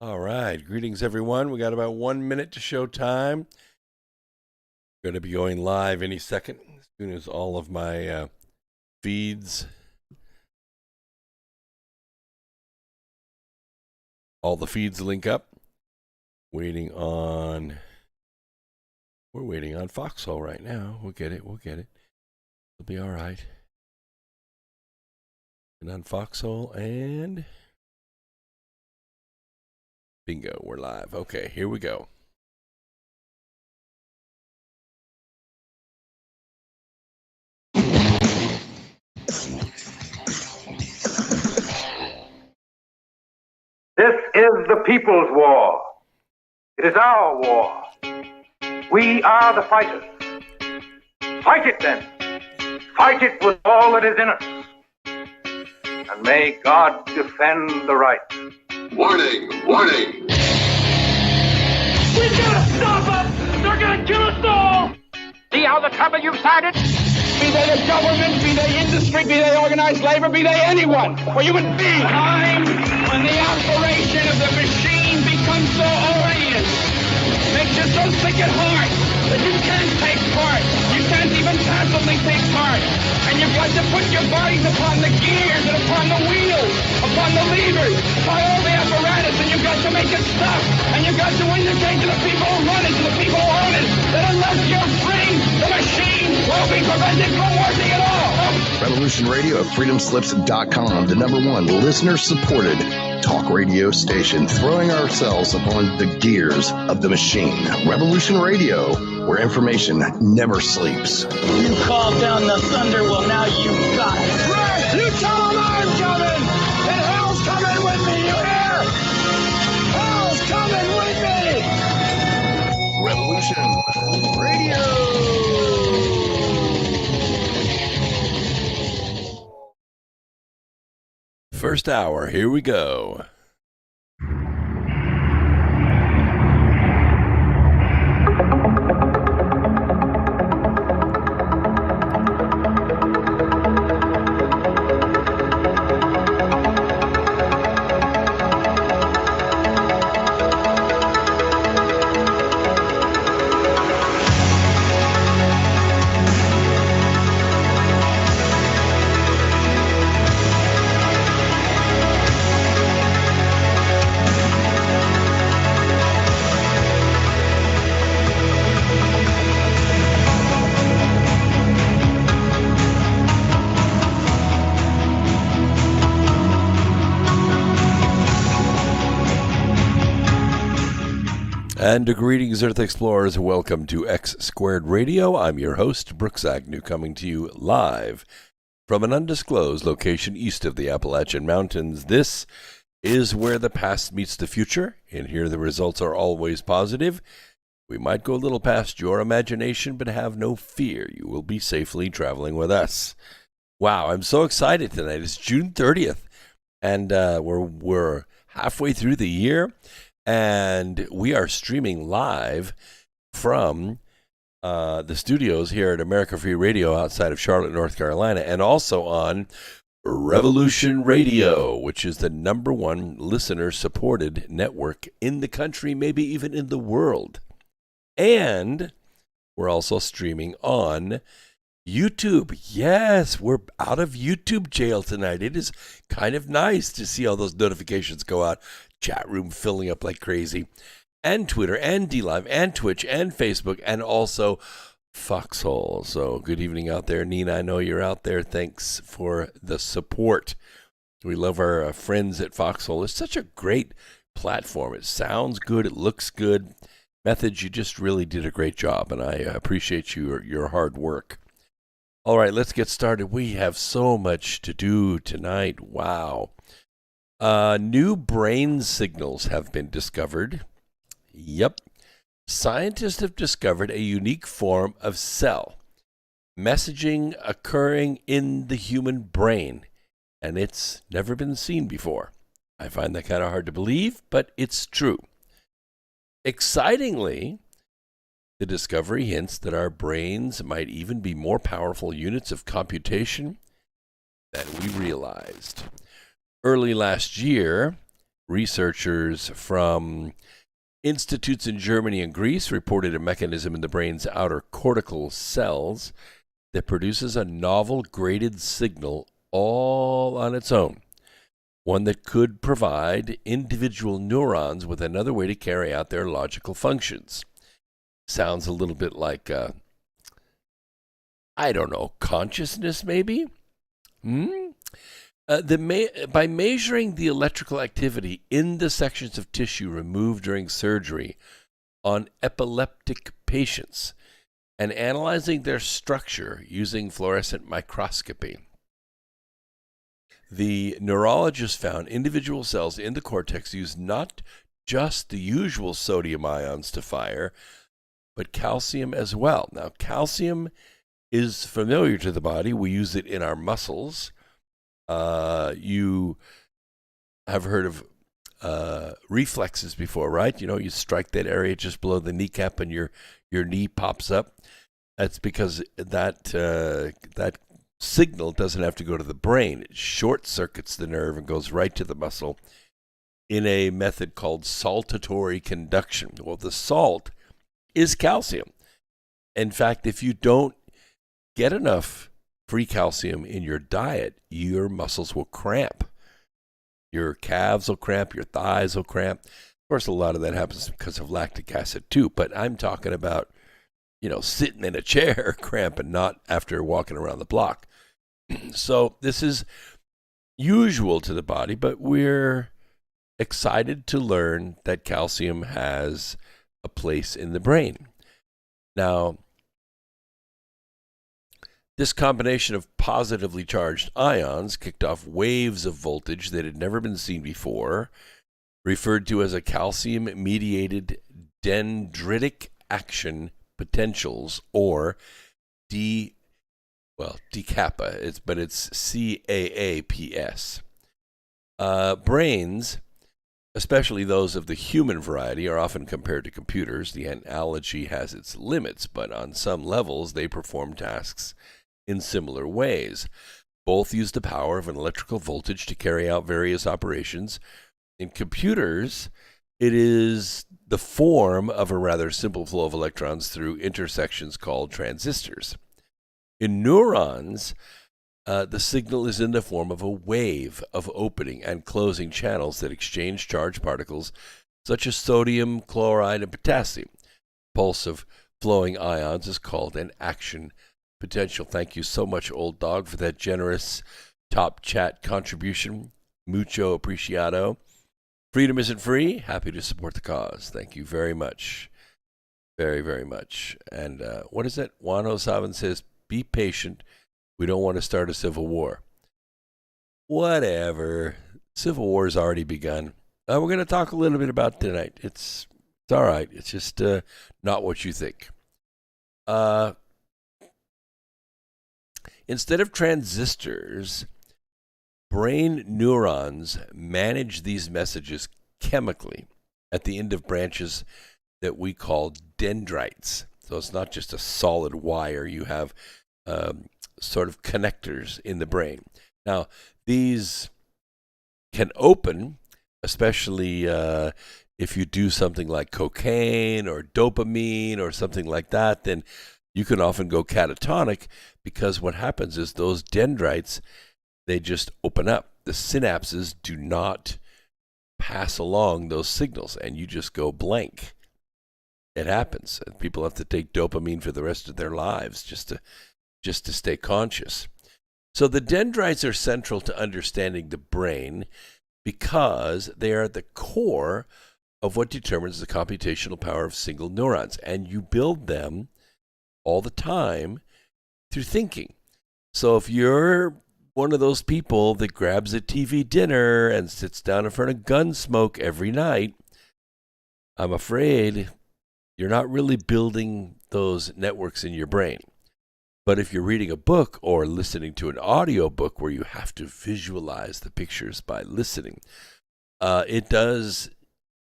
All right. Greetings, everyone. We got about 1 minute to show time. Going to be going live any second as soon as all of my feeds, all the feeds link up. We're waiting on Foxhole right now. We'll get it. It'll be all right. And on Foxhole and bingo, we're live. Okay, here we go. This is the people's war. It is our war. We are the fighters. Fight it then. Fight it with all that is in us. And may God defend the right. Warning! Warning! We gotta stop them! They're gonna kill us all! See how the trouble you've started? Be they the government, be they industry, be they organized labor, be they anyone, or human beings. Time when the operation of the machine becomes so odious, makes you so sick at heart that you can't take part. You can't even passively take part. And you've got to put your bodies upon the gears and upon the wheels, upon the levers, upon all the apparatus, and you've got to make it stop. And you've got to indicate to the people who run it, to the people who own it, that unless you're free, the machine will be prevented from working at all. Revolution Radio at freedomslips.com, the #1 listener-supported talk radio station, throwing ourselves upon the gears of the machine. Revolution Radio, where information never sleeps. You called down the thunder, well now you got it. Right, you tell them I'm coming, and hell's coming with me, you hear? Hell's coming with me! Revolution Radio. First hour, here we go. And greetings, Earth Explorers. Welcome to X Squared Radio. I'm your host, Brooks Agnew, coming to you live from an undisclosed location east of the Appalachian Mountains. This is where the past meets the future, and here the results are always positive. We might go a little past your imagination, but have no fear. You will be safely traveling with us. Wow, I'm so excited tonight. It's June 30th, and we're halfway through the year. And we are streaming live from the studios here at America Free Radio outside of Charlotte, North Carolina, and also on Revolution Radio, which is the #1 listener-supported network in the country, maybe even in the world. And we're also streaming on YouTube. Yes, we're out of YouTube jail tonight. It is kind of nice to see all those notifications go out. Chat room filling up like crazy. And Twitter and DLive and Twitch and Facebook and also Foxhole. So good evening out there. Nina, I know you're out there. Thanks for the support. We love our friends at Foxhole. It's such a great platform. It sounds good. It looks good. Methods, you just really did a great job, and I appreciate your hard work. All right, let's get started. We have so much to do tonight. Wow. New brain signals have been discovered. Yep. Scientists have discovered a unique form of cell messaging occurring in the human brain, and it's never been seen before. I find that kind of hard to believe, but it's true. Excitingly, the discovery hints that our brains might even be more powerful units of computation than we realized. Early last year, researchers from institutes in Germany and Greece reported a mechanism in the brain's outer cortical cells that produces a novel graded signal all on its own, one that could provide individual neurons with another way to carry out their logical functions. Sounds a little bit like, consciousness maybe? By measuring the electrical activity in the sections of tissue removed during surgery on epileptic patients and analyzing their structure using fluorescent microscopy, the neurologist found individual cells in the cortex use not just the usual sodium ions to fire, but calcium as well. Now, calcium is familiar to the body. We use it in our muscles. You have heard of reflexes before, right? You strike that area just below the kneecap and your knee pops up. That's because that signal doesn't have to go to the brain. It short circuits the nerve and goes right to the muscle in a method called saltatory conduction. Well, the salt is calcium. In fact, if you don't get enough free calcium in your diet, your muscles will cramp. Your calves will cramp, your thighs will cramp. Of course, a lot of that happens because of lactic acid too, but I'm talking about, sitting in a chair cramping, not after walking around the block. So this is usual to the body, but we're excited to learn that calcium has a place in the brain. Now, this combination of positively charged ions kicked off waves of voltage that had never been seen before, referred to as a calcium-mediated dendritic action potentials, or D-kappa, but it's CAAPS. Brains, especially those of the human variety, are often compared to computers. The analogy has its limits, but on some levels they perform tasks in similar ways. Both use the power of an electrical voltage to carry out various operations. In computers, it is the form of a rather simple flow of electrons through intersections called transistors. In neurons, the signal is in the form of a wave of opening and closing channels that exchange charged particles such as sodium, chloride, and potassium. Pulse of flowing ions is called an action potential. Thank you so much, Old Dog, for that generous top chat contribution. Mucho apreciado. Freedom isn't free. Happy to support the cause. Thank you very much. Very, very much. And what is it? Juan Osavan says, be patient. We don't want to start a civil war. Whatever. Civil war's already begun. We're going to talk a little bit about it tonight. It's all right. It's just not what you think. Instead of transistors, brain neurons manage these messages chemically at the end of branches that we call dendrites. So it's not just a solid wire. You have sort of connectors in the brain. Now, these can open, especially if you do something like cocaine or dopamine or something like that, then you can often go catatonic, because what happens is those dendrites, they just open up. The synapses do not pass along those signals, and you just go blank. It happens. And people have to take dopamine for the rest of their lives just to stay conscious. So the dendrites are central to understanding the brain because they are at the core of what determines the computational power of single neurons. And you build them all the time through thinking. So if you're one of those people that grabs a TV dinner and sits down in front of Gunsmoke every night, I'm afraid you're not really building those networks in your brain. But if you're reading a book or listening to an audio book where you have to visualize the pictures by listening, it does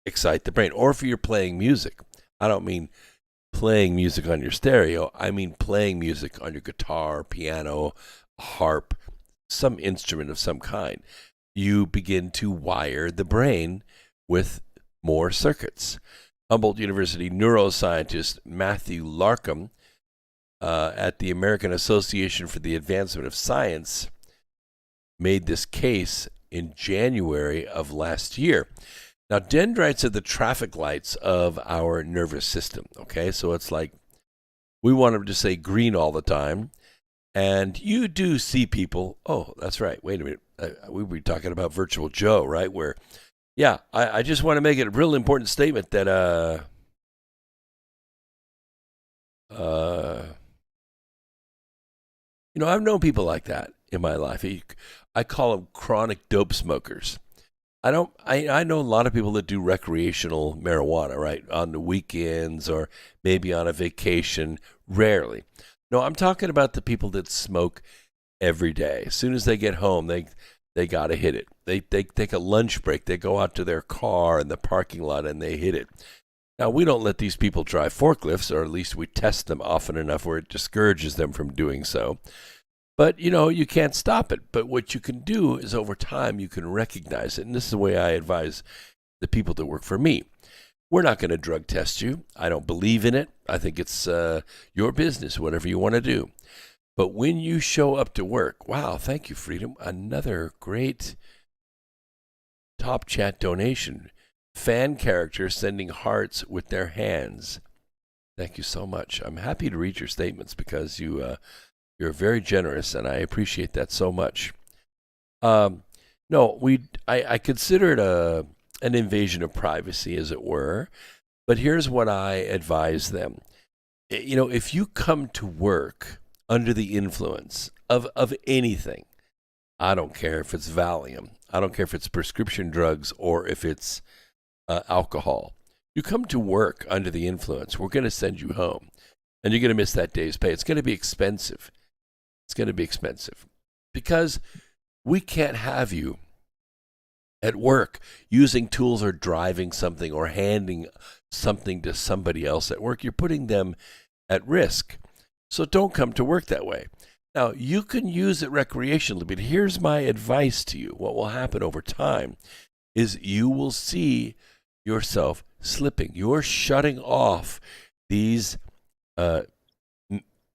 excite the brain. Or if you're playing music, I don't mean playing music on your stereo, I mean playing music on your guitar, piano, harp, some instrument of some kind. you begin to wire the brain with more circuits. Humboldt University neuroscientist Matthew Larkham at the American Association for the Advancement of Science made this case in January of last year. Now, dendrites are the traffic lights of our nervous system, okay? So it's like we want them to say green all the time, and you do see people, oh, that's right, wait a minute, we were talking about Virtual Joe, right, where, yeah, I just want to make it a real important statement that, I've known people like that in my life. I call them chronic dope smokers. I know a lot of people that do recreational marijuana, right, on the weekends or maybe on a vacation, rarely. No, I'm talking about the people that smoke every day. As soon as they get home, they got to hit it. They take a lunch break. They go out to their car in the parking lot and they hit it. Now, we don't let these people drive forklifts, or at least we test them often enough where it discourages them from doing so. But, you can't stop it. But what you can do is over time you can recognize it. And this is the way I advise the people that work for me. We're not going to drug test you. I don't believe in it. I think it's your business, whatever you want to do. But when you show up to work, wow, thank you, Freedom. Another great Top Chat donation. Fan character sending hearts with their hands. Thank you so much. I'm happy to read your statements because you're very generous, and I appreciate that so much. I consider it an invasion of privacy, as it were. But here's what I advise them. If you come to work under the influence of anything, I don't care if it's Valium, I don't care if it's prescription drugs or if it's alcohol. You come to work under the influence, we're going to send you home, and you're going to miss that day's pay. It's going to be expensive. It's going to be expensive because we can't have you at work using tools or driving something or handing something to somebody else at work. You're putting them at risk. So don't come to work that way. Now, you can use it recreationally, but here's my advice to you. What will happen over time is you will see yourself slipping. You're shutting off these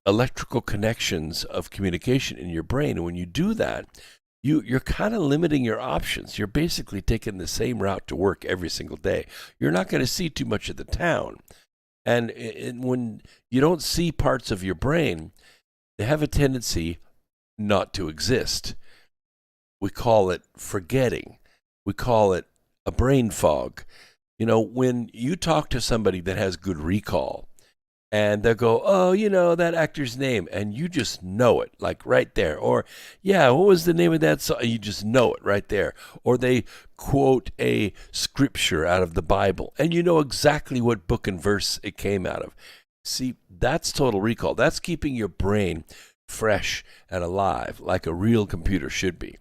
electrical connections of communication in your brain. And when you do that, you're kind of limiting your options. You're basically taking the same route to work every single day. You're not going to see too much of the town. And when you don't see parts of your brain, they have a tendency not to exist. We call it forgetting. We call it a brain fog. When you talk to somebody that has good recall, and they'll go, oh, that actor's name. And you just know it, like right there. Or, yeah, what was the name of that song? You just know it right there. Or they quote a scripture out of the Bible, and you know exactly what book and verse it came out of. See, that's total recall. That's keeping your brain fresh and alive, like a real computer should be.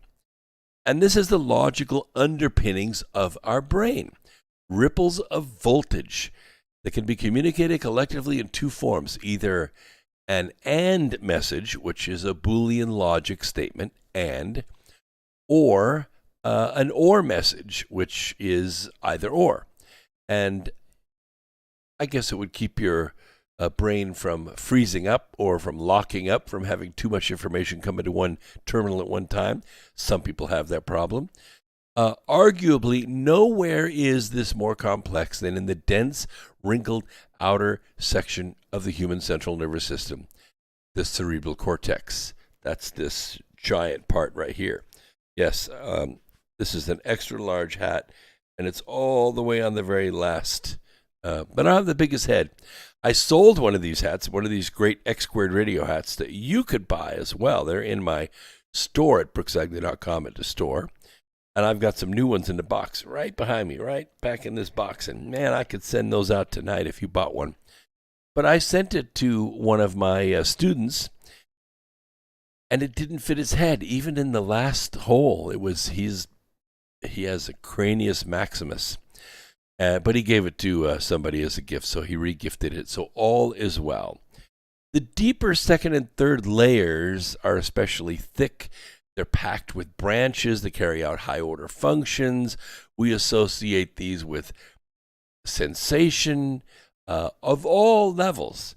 And this is the logical underpinnings of our brain. Ripples of voltage that can be communicated collectively in two forms, either an AND message, which is a Boolean logic statement, and, or an OR message, which is either or. And I guess it would keep your brain from freezing up or from locking up, from having too much information come into one terminal at one time. Some people have that problem. Arguably, nowhere is this more complex than in the dense, wrinkled outer section of the human central nervous system, the cerebral cortex. That's this giant part right here. Yes, this is an extra large hat, and it's all the way on the very last. But I have the biggest head. I sold one of these hats, one of these great X Squared radio hats that you could buy as well. They're in my store at brooksagnew.com at the store. And I've got some new ones in the box right behind me, right back in this box. And man, I could send those out tonight if you bought one. But I sent it to one of my students, and it didn't fit his head, even in the last hole. He has a cranius maximus, but he gave it to somebody as a gift, so he regifted it. So all is well. The deeper second and third layers are especially thick. They're packed with branches that carry out high-order functions. We associate these with sensation of all levels,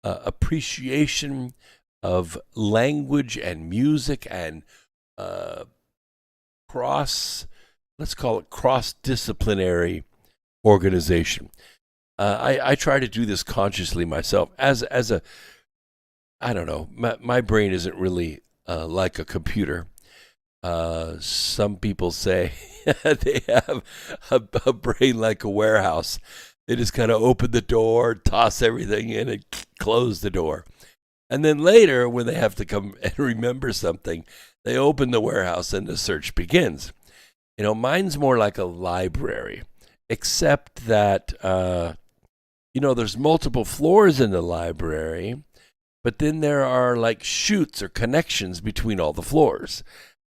appreciation of language and music, and let's call it cross-disciplinary organization. I try to do this consciously myself. As a, I don't know, my brain isn't really like a computer. Some people say they have a brain like a warehouse. They just kind of open the door, toss everything in, and close the door. And then later, when they have to come and remember something, they open the warehouse and the search begins. Mine's more like a library, except that, there's multiple floors in the library, but then there are like chutes or connections between all the floors.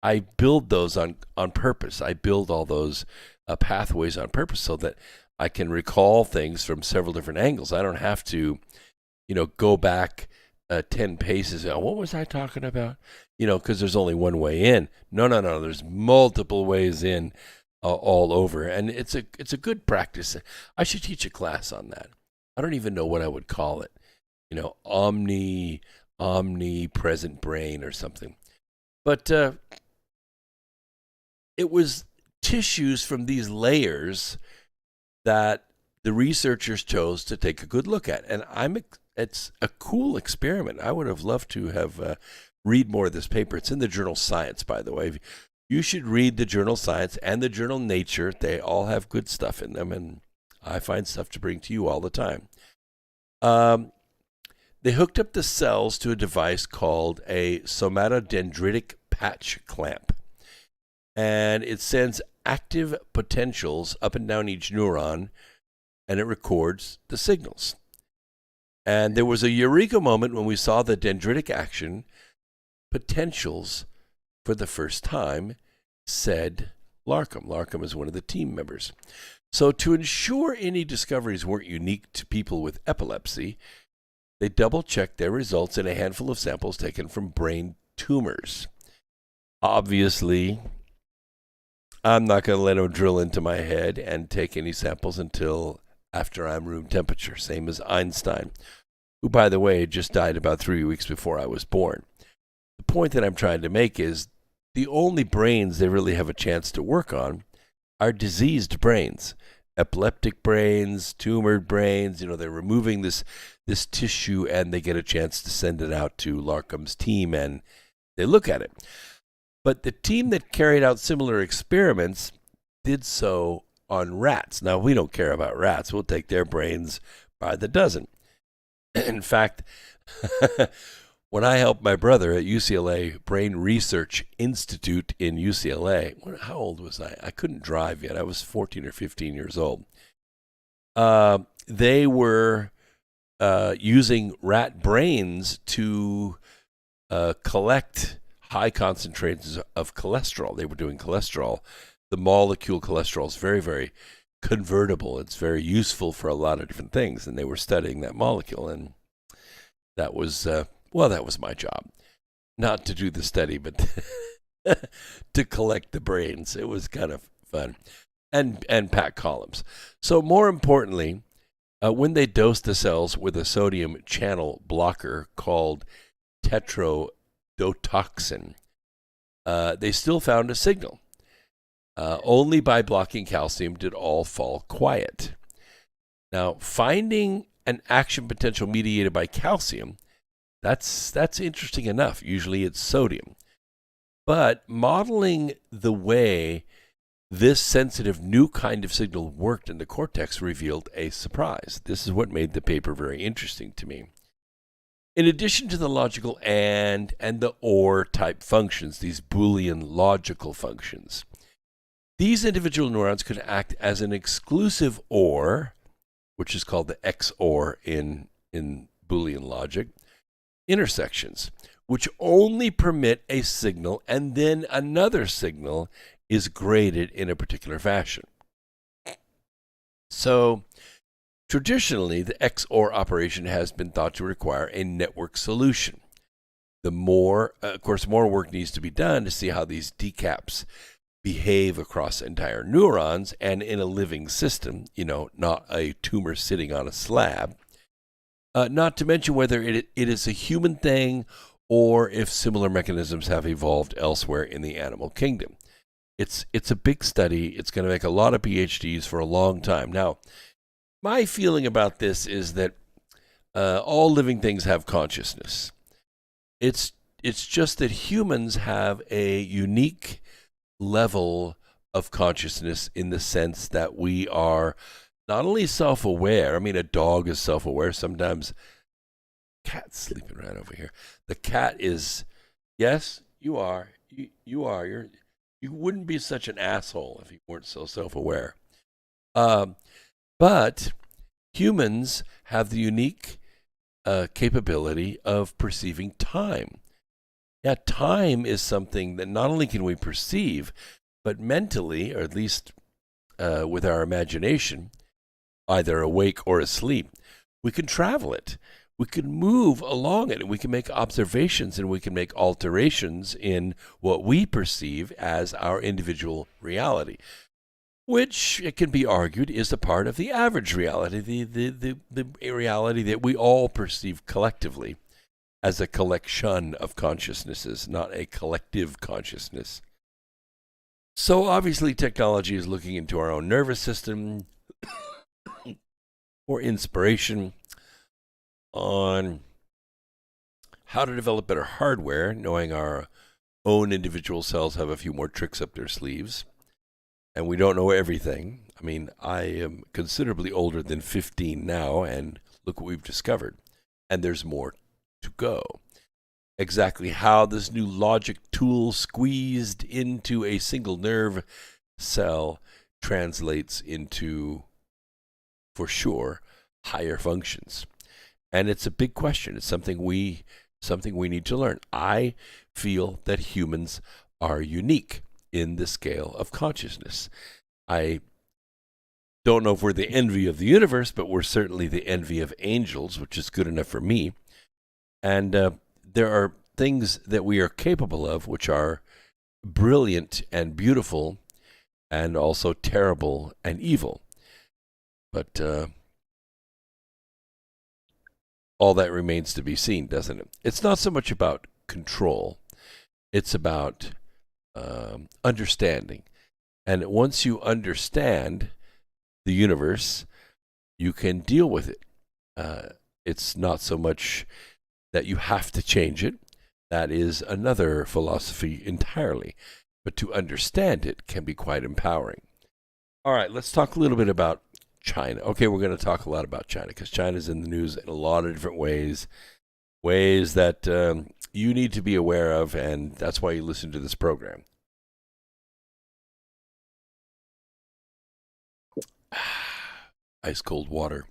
I build those on purpose. I build all those pathways on purpose so that I can recall things from several different angles. I don't have to, go back 10 paces. What was I talking about? Because there's only one way in. No. There's multiple ways in all over. And it's a good practice. I should teach a class on that. I don't even know what I would call it. Omnipresent brain or something. But it was tissues from these layers that the researchers chose to take a good look at. And it's a cool experiment. I would have loved to have read more of this paper. It's in the journal Science, by the way. You should read the journal Science and the journal Nature. They all have good stuff in them, and I find stuff to bring to you all the time. They hooked up the cells to a device called a somatodendritic patch clamp. And it sends active potentials up and down each neuron, and it records the signals. And there was a eureka moment when we saw the dendritic action potentials for the first time, said Larkham. Larkham is one of the team members. So to ensure any discoveries weren't unique to people with epilepsy, they double-checked their results in a handful of samples taken from brain tumors. Obviously, I'm not going to let them drill into my head and take any samples until after I'm room temperature, same as Einstein, who, by the way, just died about 3 weeks before I was born. The point that I'm trying to make is the only brains they really have a chance to work on are diseased brains, epileptic brains, tumored brains. They're removing this tissue, and they get a chance to send it out to Larkham's team, and they look at it. But the team that carried out similar experiments did so on rats. Now, we don't care about rats. We'll take their brains by the dozen. In fact, when I helped my brother at UCLA Brain Research Institute in UCLA, how old was I? I couldn't drive yet. I was 14 or 15 years old. They were using rat brains to collect high concentrations of cholesterol. They were doing cholesterol. The molecule cholesterol is very, very convertible. It's very useful for a lot of different things, and they were studying that molecule. And that was, that was my job. Not to do the study, but to collect the brains. It was kind of fun. And pack columns. So more importantly, when they dosed the cells with a sodium channel blocker called tetrodotoxin, they still found a signal. Only by blocking calcium did all fall quiet. Now, finding an action potential mediated by calcium, that's interesting enough. Usually it's sodium. But modeling the way this sensitive new kind of signal worked in the cortex revealed a surprise. This is what made the paper very interesting to me. In addition to the logical and the or type functions, these Boolean logical functions, these individual neurons could act as an exclusive OR, which is called the XOR in Boolean logic, intersections, which only permit a signal and then another signal is graded in a particular fashion. So, traditionally, the XOR operation has been thought to require a network solution. the more, of course, more work needs to be done to see how these decaps behave across entire neurons and in a living system, not a tumor sitting on a slab. Not to mention whether it is a human thing or if similar mechanisms have evolved elsewhere in the animal kingdom. It's a big study. It's going to make a lot of PhDs for a long time. Now, my feeling about this is that all living things have consciousness. It's just that humans have a unique level of consciousness in the sense that we are not only self-aware. I mean, a dog is self-aware. Sometimes cat's sleeping right over here. The cat is, yes, you are. You are. You wouldn't be such an asshole if you weren't so self-aware. But humans have the unique capability of perceiving time. Yeah, time is something that not only can we perceive, but mentally, or at least with our imagination, either awake or asleep, we can travel it. We can move along it, and we can make observations, and we can make alterations in what we perceive as our individual reality, which, it can be argued, is a part of the average reality, the reality that we all perceive collectively as a collection of consciousnesses, not a collective consciousness. So obviously technology is looking into our own nervous system for inspiration on how to develop better hardware, knowing our own individual cells have a few more tricks up their sleeves. And we don't know everything. I mean, I am considerably older than 15 now, and look what we've discovered. And there's more to go. Exactly how this new logic tool squeezed into a single nerve cell translates into, for sure, higher functions. And it's a big question. It's something we need to learn. I feel that humans are unique in the scale of consciousness. I don't know if we're the envy of the universe, but we're certainly the envy of angels, which is good enough for me. And there are things that we are capable of which are brilliant and beautiful, and also terrible and evil. But all that remains to be seen, doesn't it? It's not so much about control. It's about understanding. And once you understand the universe, you can deal with it. It's not so much that you have to change it. That is another philosophy entirely. But to understand it can be quite empowering. All right, let's talk a little bit about China. Okay, we're going to talk a lot about China because China's in the news in a lot of different ways that you need to be aware of, and that's why you listen to this program. Ice cold water.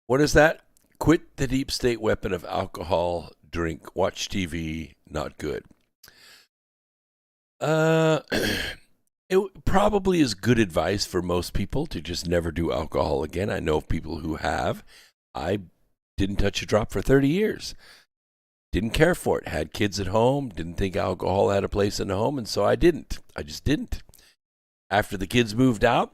What is that? Quit the deep state weapon of alcohol, drink, watch TV, not good. It probably is good advice for most people to just never do alcohol again. I know of people who have. I didn't touch a drop for 30 years. Didn't care for it. Had kids at home. Didn't think alcohol had a place in the home, and so I didn't. I just didn't. After the kids moved out,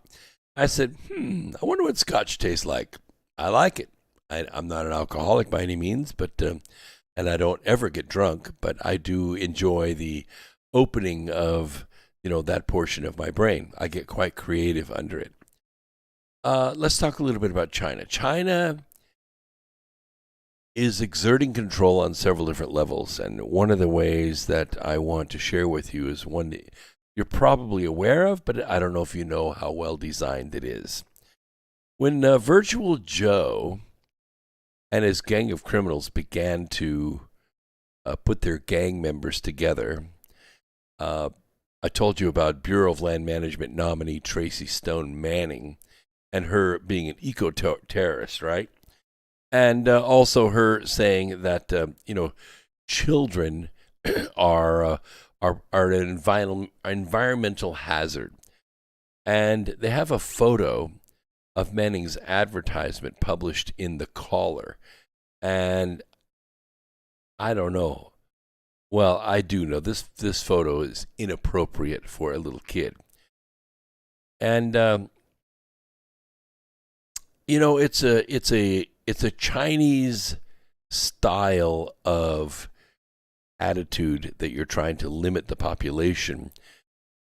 I said, I wonder what scotch tastes like. I like it. I'm not an alcoholic by any means, but and I don't ever get drunk, but I do enjoy the opening of that portion of my brain. I get quite creative under it. Let's talk a little bit about China. China is exerting control on several different levels, and one of the ways that I want to share with you is one that you're probably aware of, but I don't know if you know how well designed it is. When Virtual Joe and his gang of criminals began to put their gang members together, I told you about Bureau of Land Management nominee Tracy Stone Manning and her being an eco-terrorist, right? And also her saying that, children are an environmental hazard. And they have a photo of Manning's advertisement published in The Caller. And I don't know. Well, I do know this photo is inappropriate for a little kid. And it's a Chinese style of attitude that you're trying to limit the population.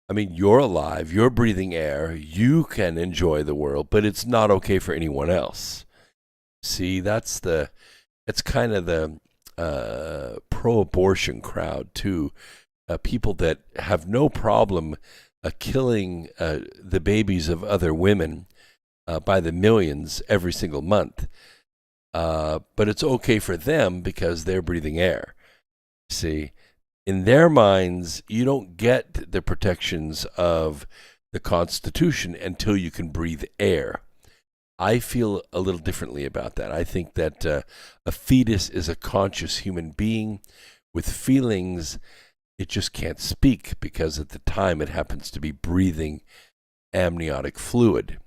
I mean, you're alive, you're breathing air, you can enjoy the world, but it's not okay for anyone else. See, it's kind of the pro-abortion crowd too. People that have no problem killing the babies of other women by the millions every single month. But it's okay for them because they're breathing air. See, in their minds, you don't get the protections of the Constitution until you can breathe air. I feel a little differently about that. I think that a fetus is a conscious human being with feelings. It just can't speak because at the time it happens to be breathing amniotic fluid.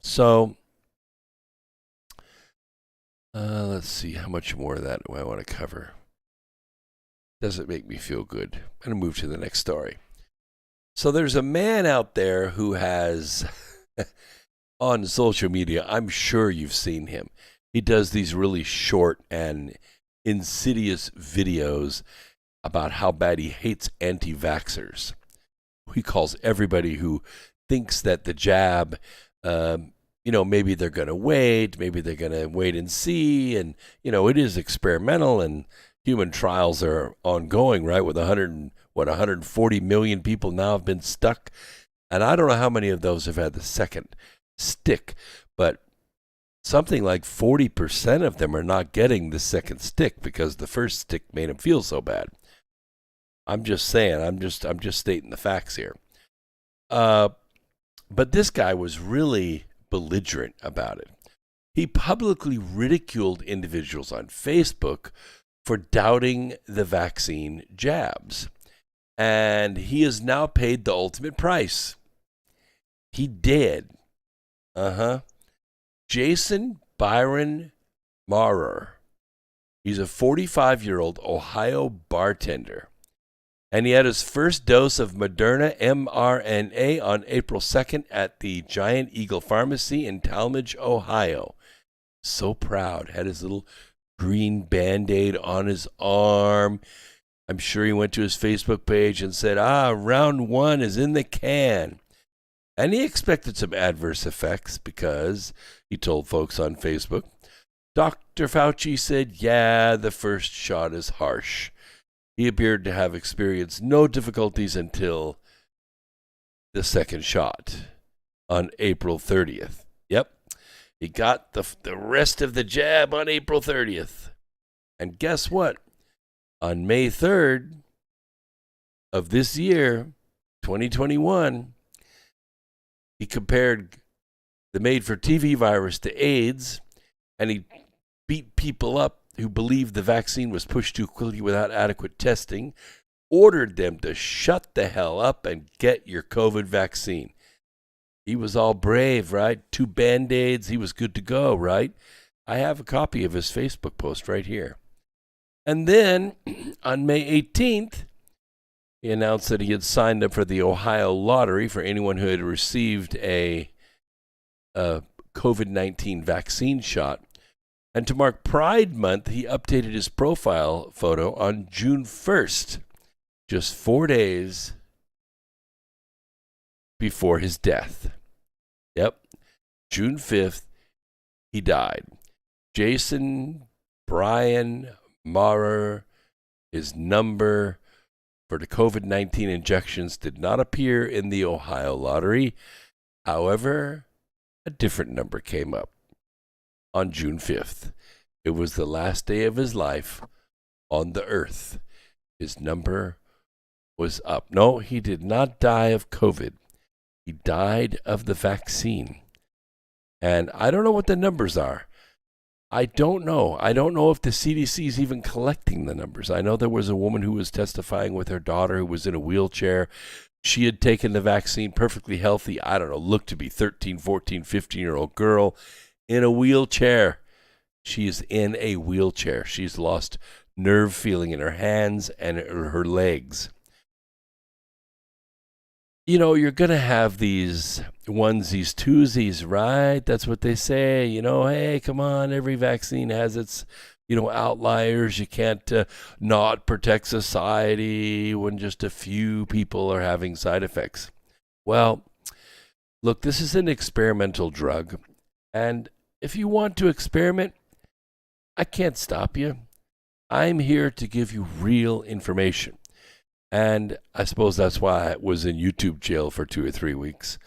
So, let's see, how much more of that do I want to cover? Doesn't make me feel good. I'm going to move to the next story. So there's a man out there who has, on social media, I'm sure you've seen him. He does these really short and insidious videos about how bad he hates anti-vaxxers. He calls everybody who thinks that the jab, maybe they're going to wait, and see, and, it is experimental, and human trials are ongoing, right, with 140 million people now have been stuck, and I don't know how many of those have had the second stick, but something like 40% of them are not getting the second stick because the first stick made them feel so bad. I'm just saying, I'm just stating the facts here. But this guy was really belligerent about it. He publicly ridiculed individuals on Facebook for doubting the vaccine jabs. And he has now paid the ultimate price. He did. Jason Byron Maurer. He's a 45-year-old Ohio bartender. And he had his first dose of Moderna mRNA on April 2nd at the Giant Eagle Pharmacy in Talmadge, Ohio. So proud. Had his little green Band-Aid on his arm. I'm sure he went to his Facebook page and said, round one is in the can. And he expected some adverse effects because he told folks on Facebook, Dr. Fauci said, the first shot is harsh. He appeared to have experienced no difficulties until the second shot on April 30th. Yep. He got the rest of the jab on April 30th. And guess what? On May 3rd of this year, 2021, he compared the made-for-TV virus to AIDS, and he beat people up who believed the vaccine was pushed too quickly without adequate testing, ordered them to shut the hell up and get your COVID vaccine. He was all brave, right? 2 Band-Aids, he was good to go, right? I have a copy of his Facebook post right here. And then, on May 18th, he announced that he had signed up for the Ohio lottery for anyone who had received a COVID-19 vaccine shot. And to mark Pride Month, he updated his profile photo on June 1st, just 4 days before his death. Yep, June 5th, he died. Jason Brian Maurer, his number for the COVID-19 injections did not appear in the Ohio lottery. However, a different number came up on June 5th. It was the last day of his life on the earth. His number was up. No, he did not die of COVID. He died of the vaccine. And I don't know what the numbers are. I don't know. I don't know if the CDC is even collecting the numbers. I know there was a woman who was testifying with her daughter who was in a wheelchair. She had taken the vaccine, perfectly healthy. I don't know, looked to be 13, 14, 15-year-old girl in a wheelchair. She's in a wheelchair. She's lost nerve feeling in her hands and her legs. You know, you're going to have these onesies, twosies, right? That's what they say. You know, hey, come on, every vaccine has its, outliers. You can't not protect society when just a few people are having side effects. Well, look, this is an experimental drug. And if you want to experiment, I can't stop you. I'm here to give you real information. And I suppose that's why I was in YouTube jail for 2 or 3 weeks,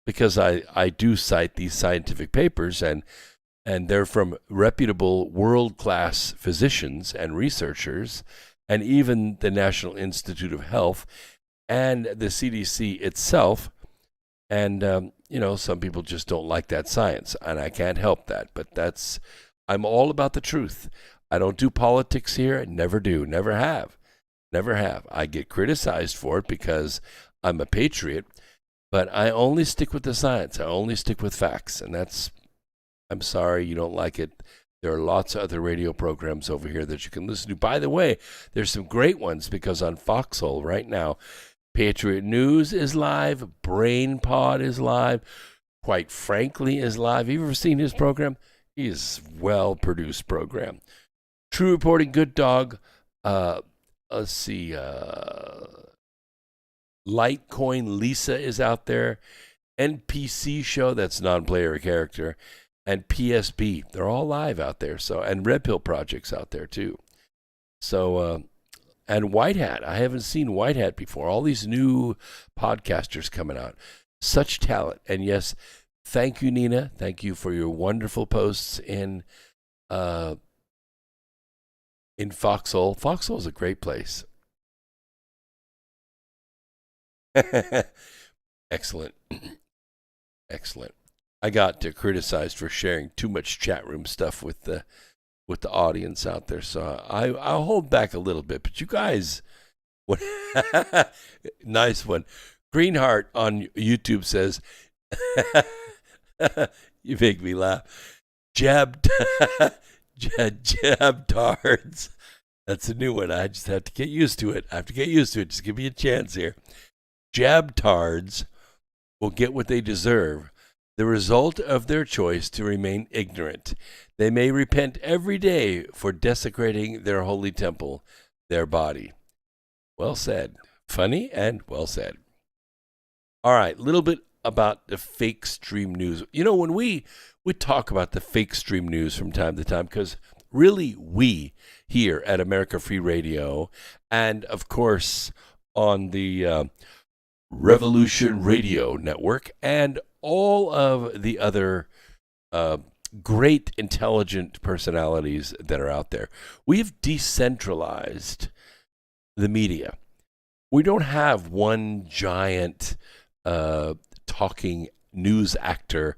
because I do cite these scientific papers, and they're from reputable world-class physicians and researchers, and even the National Institute of Health and the CDC itself. And, some people just don't like that science, and I can't help that. But I'm all about the truth. I don't do politics here. Never do. Never have. Never have. I get criticized for it because I'm a patriot, but I only stick with the science. I only stick with facts. And I'm sorry you don't like it. There are lots of other radio programs over here that you can listen to. By the way, there's some great ones, because on Foxhole right now, Patriot News is live, Brain Pod is live, Quite Frankly is live. Have you ever seen his program? He is a well-produced program. True Reporting, Good Dog, let's see, Litecoin Lisa is out there, NPC Show, that's non-player character, and PSB. They're all live out there. So, and Red Pill Project's out there too. So, and White Hat. I haven't seen White Hat before. All these new podcasters coming out. Such talent. And yes, thank you, Nina. Thank you for your wonderful posts in Foxhole. Foxhole is a great place. Excellent. Excellent. I got criticized for sharing too much chat room stuff with the audience out there, so I'll hold back a little bit. But you guys, what? Nice one. Greenheart on YouTube says, you make me laugh. Jabtards. That's a new one. I just have to get used to it. Just give me a chance here. Jabtards will get what they deserve, the result of their choice to remain ignorant. They may repent every day for desecrating their holy temple, their body. Well said. Funny and well said. All right, a little bit about the fake stream news. When we talk about the fake stream news from time to time, because really we here at America Free Radio, and of course on the Revolution Radio Network, and all of the other great intelligent personalities that are out there, we've decentralized the media. We don't have one giant talking news actor,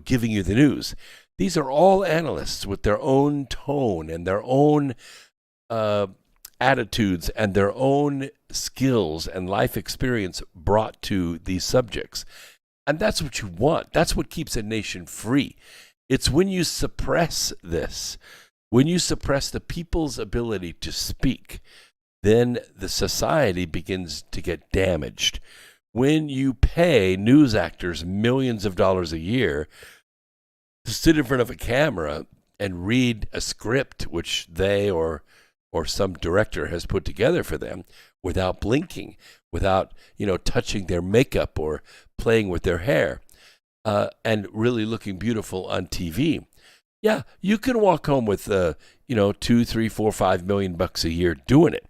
giving you the news. These are all analysts with their own tone and their own attitudes and their own skills and life experience brought to these subjects. And that's what you want. That's what keeps a nation free. It's when you suppress this, when you suppress the people's ability to speak, then the society begins to get damaged. When you pay news actors millions of dollars a year to sit in front of a camera and read a script which they or some director has put together for them without blinking, without touching their makeup or playing with their hair, and really looking beautiful on TV. Yeah, you can walk home with $2, $3, $4, $5 million a year doing it.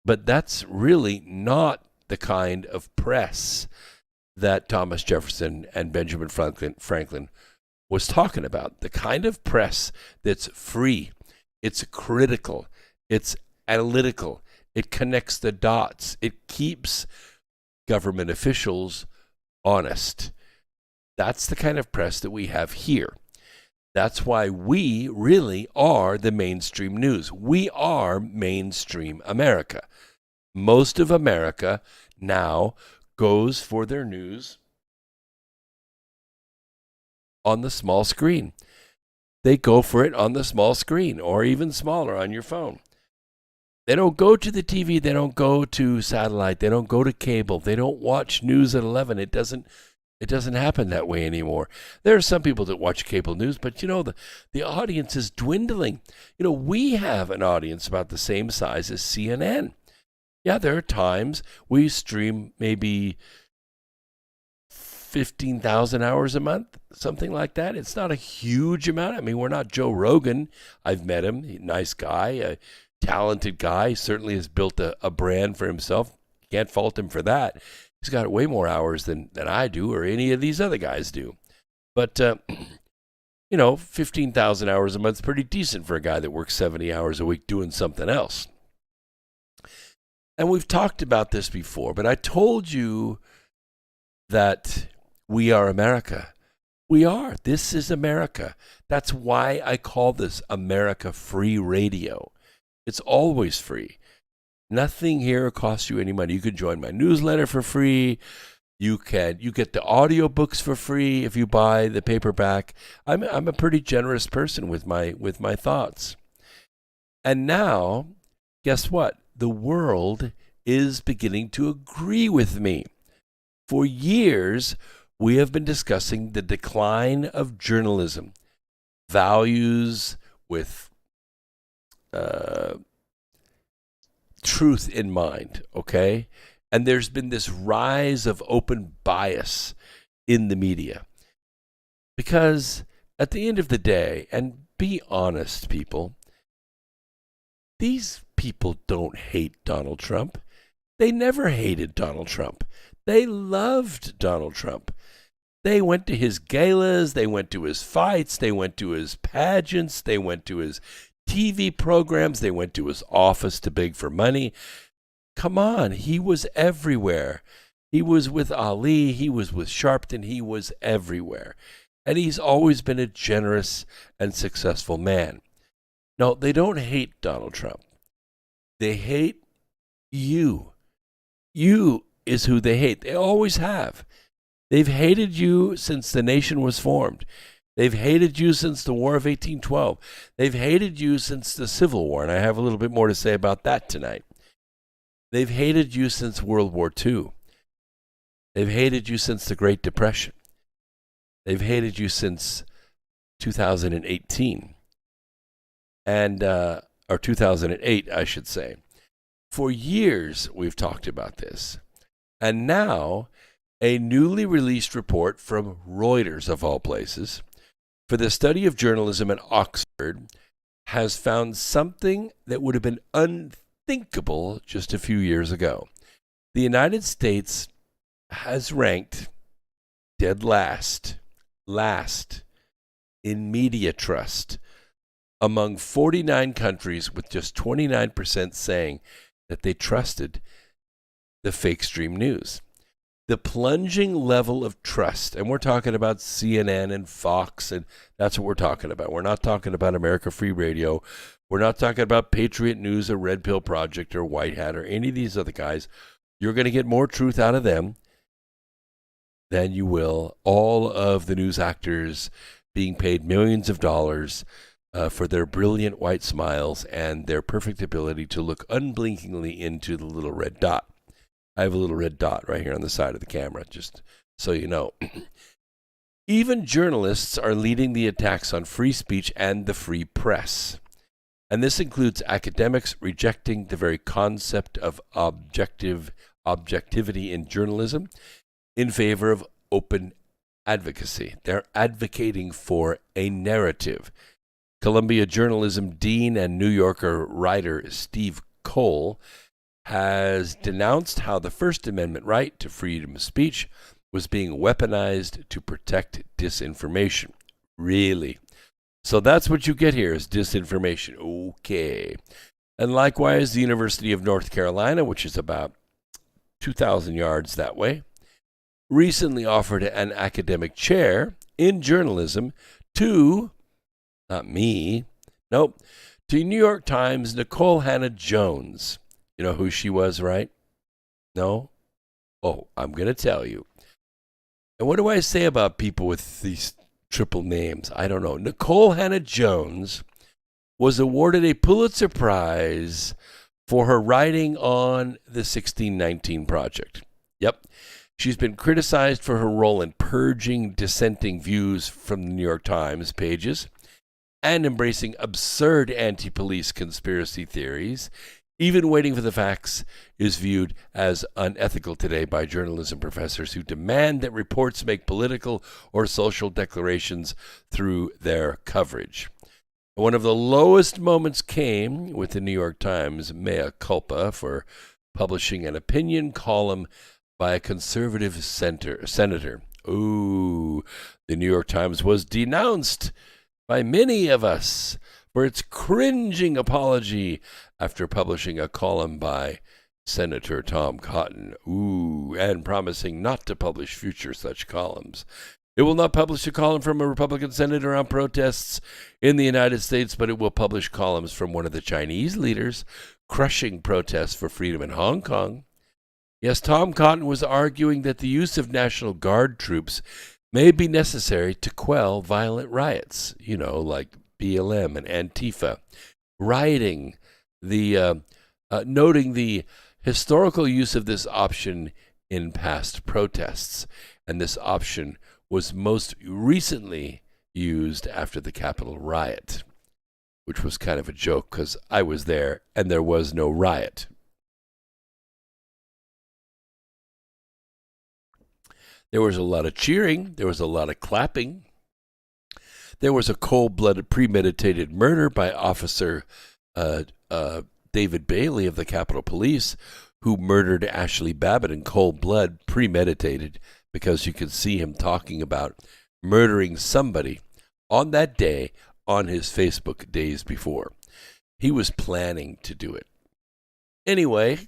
But that's really not the kind of press that Thomas Jefferson and Benjamin Franklin was talking about. The kind of press that's free, it's critical, it's analytical, it connects the dots, it keeps government officials honest. That's the kind of press that we have here. That's why we really are the mainstream news. We are mainstream America. Most of America now goes for their news on the small screen. they go for it on the small screen or even smaller on your phone. They don't go to the TV. They don't go to satellite. They don't go to cable. They don't watch news at 11. It doesn't happen that way anymore. There are some people that watch cable news, but the audience is dwindling. We have an audience about the same size as CNN. Yeah, there are times we stream maybe 15,000 hours a month, something like that. It's not a huge amount. I mean, we're not Joe Rogan. I've met him. Nice guy, a talented guy. Certainly has built a brand for himself. Can't fault him for that. He's got way more hours than I do or any of these other guys do. But, 15,000 hours a month is pretty decent for a guy that works 70 hours a week doing something else. And we've talked about this before, but I told you that we are America. We are. This is America. That's why I call this America Free Radio. It's always free. Nothing here costs you any money. You can join my newsletter for free. You get the audiobooks for free if you buy the paperback. I'm a pretty generous person with my thoughts. And now, guess what? The world is beginning to agree with me. For years, we have been discussing the decline of journalism, values with truth in mind, okay? And there's been this rise of open bias in the media. Because at the end of the day, and be honest, people, these people don't hate Donald Trump. They never hated Donald Trump. They loved Donald Trump. They went to his galas, they went to his fights, they went to his pageants, they went to his TV programs, they went to his office to beg for money. Come on, he was everywhere. He was with Ali, he was with Sharpton, he was everywhere. And he's always been a generous and successful man. No, they don't hate Donald Trump. They hate you. You is who they hate. They always have. They've hated you since the nation was formed. They've hated you since the War of 1812. They've hated you since the Civil War, and I have a little bit more to say about that tonight. They've hated you since World War II. They've hated you since the Great Depression. They've hated you since 2018. Or 2008, I should say. For years, we've talked about this. And now, a newly released report from Reuters, of all places, for the study of journalism at Oxford, has found something that would have been unthinkable just a few years ago. The United States has ranked dead last in media trust among 49 countries, with just 29% saying that they trusted the fake stream news. The plunging level of trust, and we're talking about CNN and Fox, and that's what we're talking about. We're not talking about America Free Radio. We're not talking about Patriot News or Red Pill Project or White Hat or any of these other guys. You're going to get more truth out of them than you will all of the news actors being paid millions of dollars for their brilliant white smiles and their perfect ability to look unblinkingly into the little red dot. I have a little red dot right here on the side of the camera, just so you know. Even journalists are leading the attacks on free speech and the free press. And this includes academics rejecting the very concept of objectivity in journalism in favor of open advocacy. They're advocating for a narrative. Columbia journalism dean and New Yorker writer Steve Cole has denounced how the First Amendment right to freedom of speech was being weaponized to protect disinformation. Really? So that's what you get here is disinformation. Okay. And likewise, the University of North Carolina, which is about 2,000 yards that way, recently offered an academic chair in journalism to, not me, nope, to New York Times Nicole Hannah-Jones. You know who she was, right? No? Oh, I'm going to tell you. And what do I say about people with these triple names. I don't know. Nicole Hannah-Jones was awarded a Pulitzer Prize for her writing on the 1619 Project. Yep. She's been criticized for her role in purging dissenting views from the New York Times pages and embracing absurd anti-police conspiracy theories. Even waiting for the facts is viewed as unethical today by journalism professors who demand that reports make political or social declarations through their coverage. One of the lowest moments came with the New York Times mea culpa for publishing an opinion column by a conservative senator. Ooh, the New York Times was denounced by many of us for its cringing apology after publishing a column by Senator Tom Cotton. Ooh, and promising not to publish future such columns. It will not publish a column from a Republican senator on protests in the United States, but it will publish columns from one of the Chinese leaders crushing protests for freedom in Hong Kong. Yes, Tom Cotton was arguing that the use of National Guard troops may be necessary to quell violent riots, like BLM and Antifa. Rioting, noting the historical use of this option in past protests, and this option was most recently used after the Capitol riot, which was kind of a joke because I was there and there was no riot. There was a lot of cheering. There was a lot of clapping. There was a cold-blooded, premeditated murder by Officer David Bailey of the Capitol Police, who murdered Ashley Babbitt in cold blood, premeditated, because you could see him talking about murdering somebody on that day on his Facebook days before. He was planning to do it. Anyway,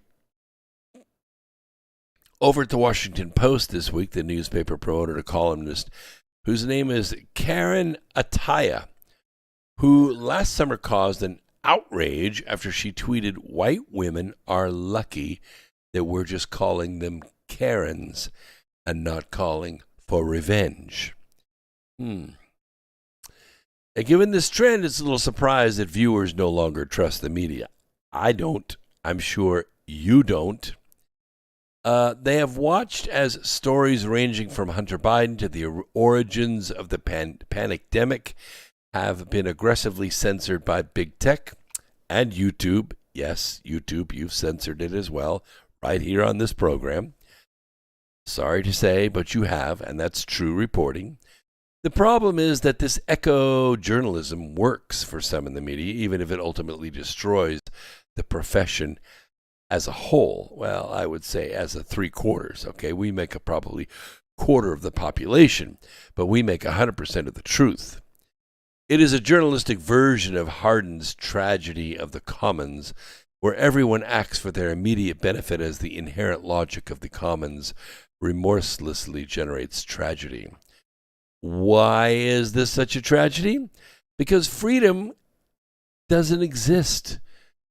over at the Washington Post this week, the newspaper promoted a columnist whose name is Karen Ataya, who last summer caused an outrage after she tweeted, "White women are lucky that we're just calling them Karens and not calling for revenge." And given this trend, it's a little surprised that viewers no longer trust the media. I don't. I'm sure you don't. They have watched as stories ranging from Hunter Biden to the origins of the panicdemic have been aggressively censored by big tech and YouTube. Yes, YouTube, you've censored it as well, right here on this program. Sorry to say, but you have, and that's true reporting. The problem is that this echo journalism works for some in the media, even if it ultimately destroys the profession as a whole. Well, I would say as a 3/4, okay? We make a probably quarter of the population, but we make 100% of the truth. It is a journalistic version of Hardin's Tragedy of the Commons, where everyone acts for their immediate benefit as the inherent logic of the commons remorselessly generates tragedy. Why is this such a tragedy? Because freedom doesn't exist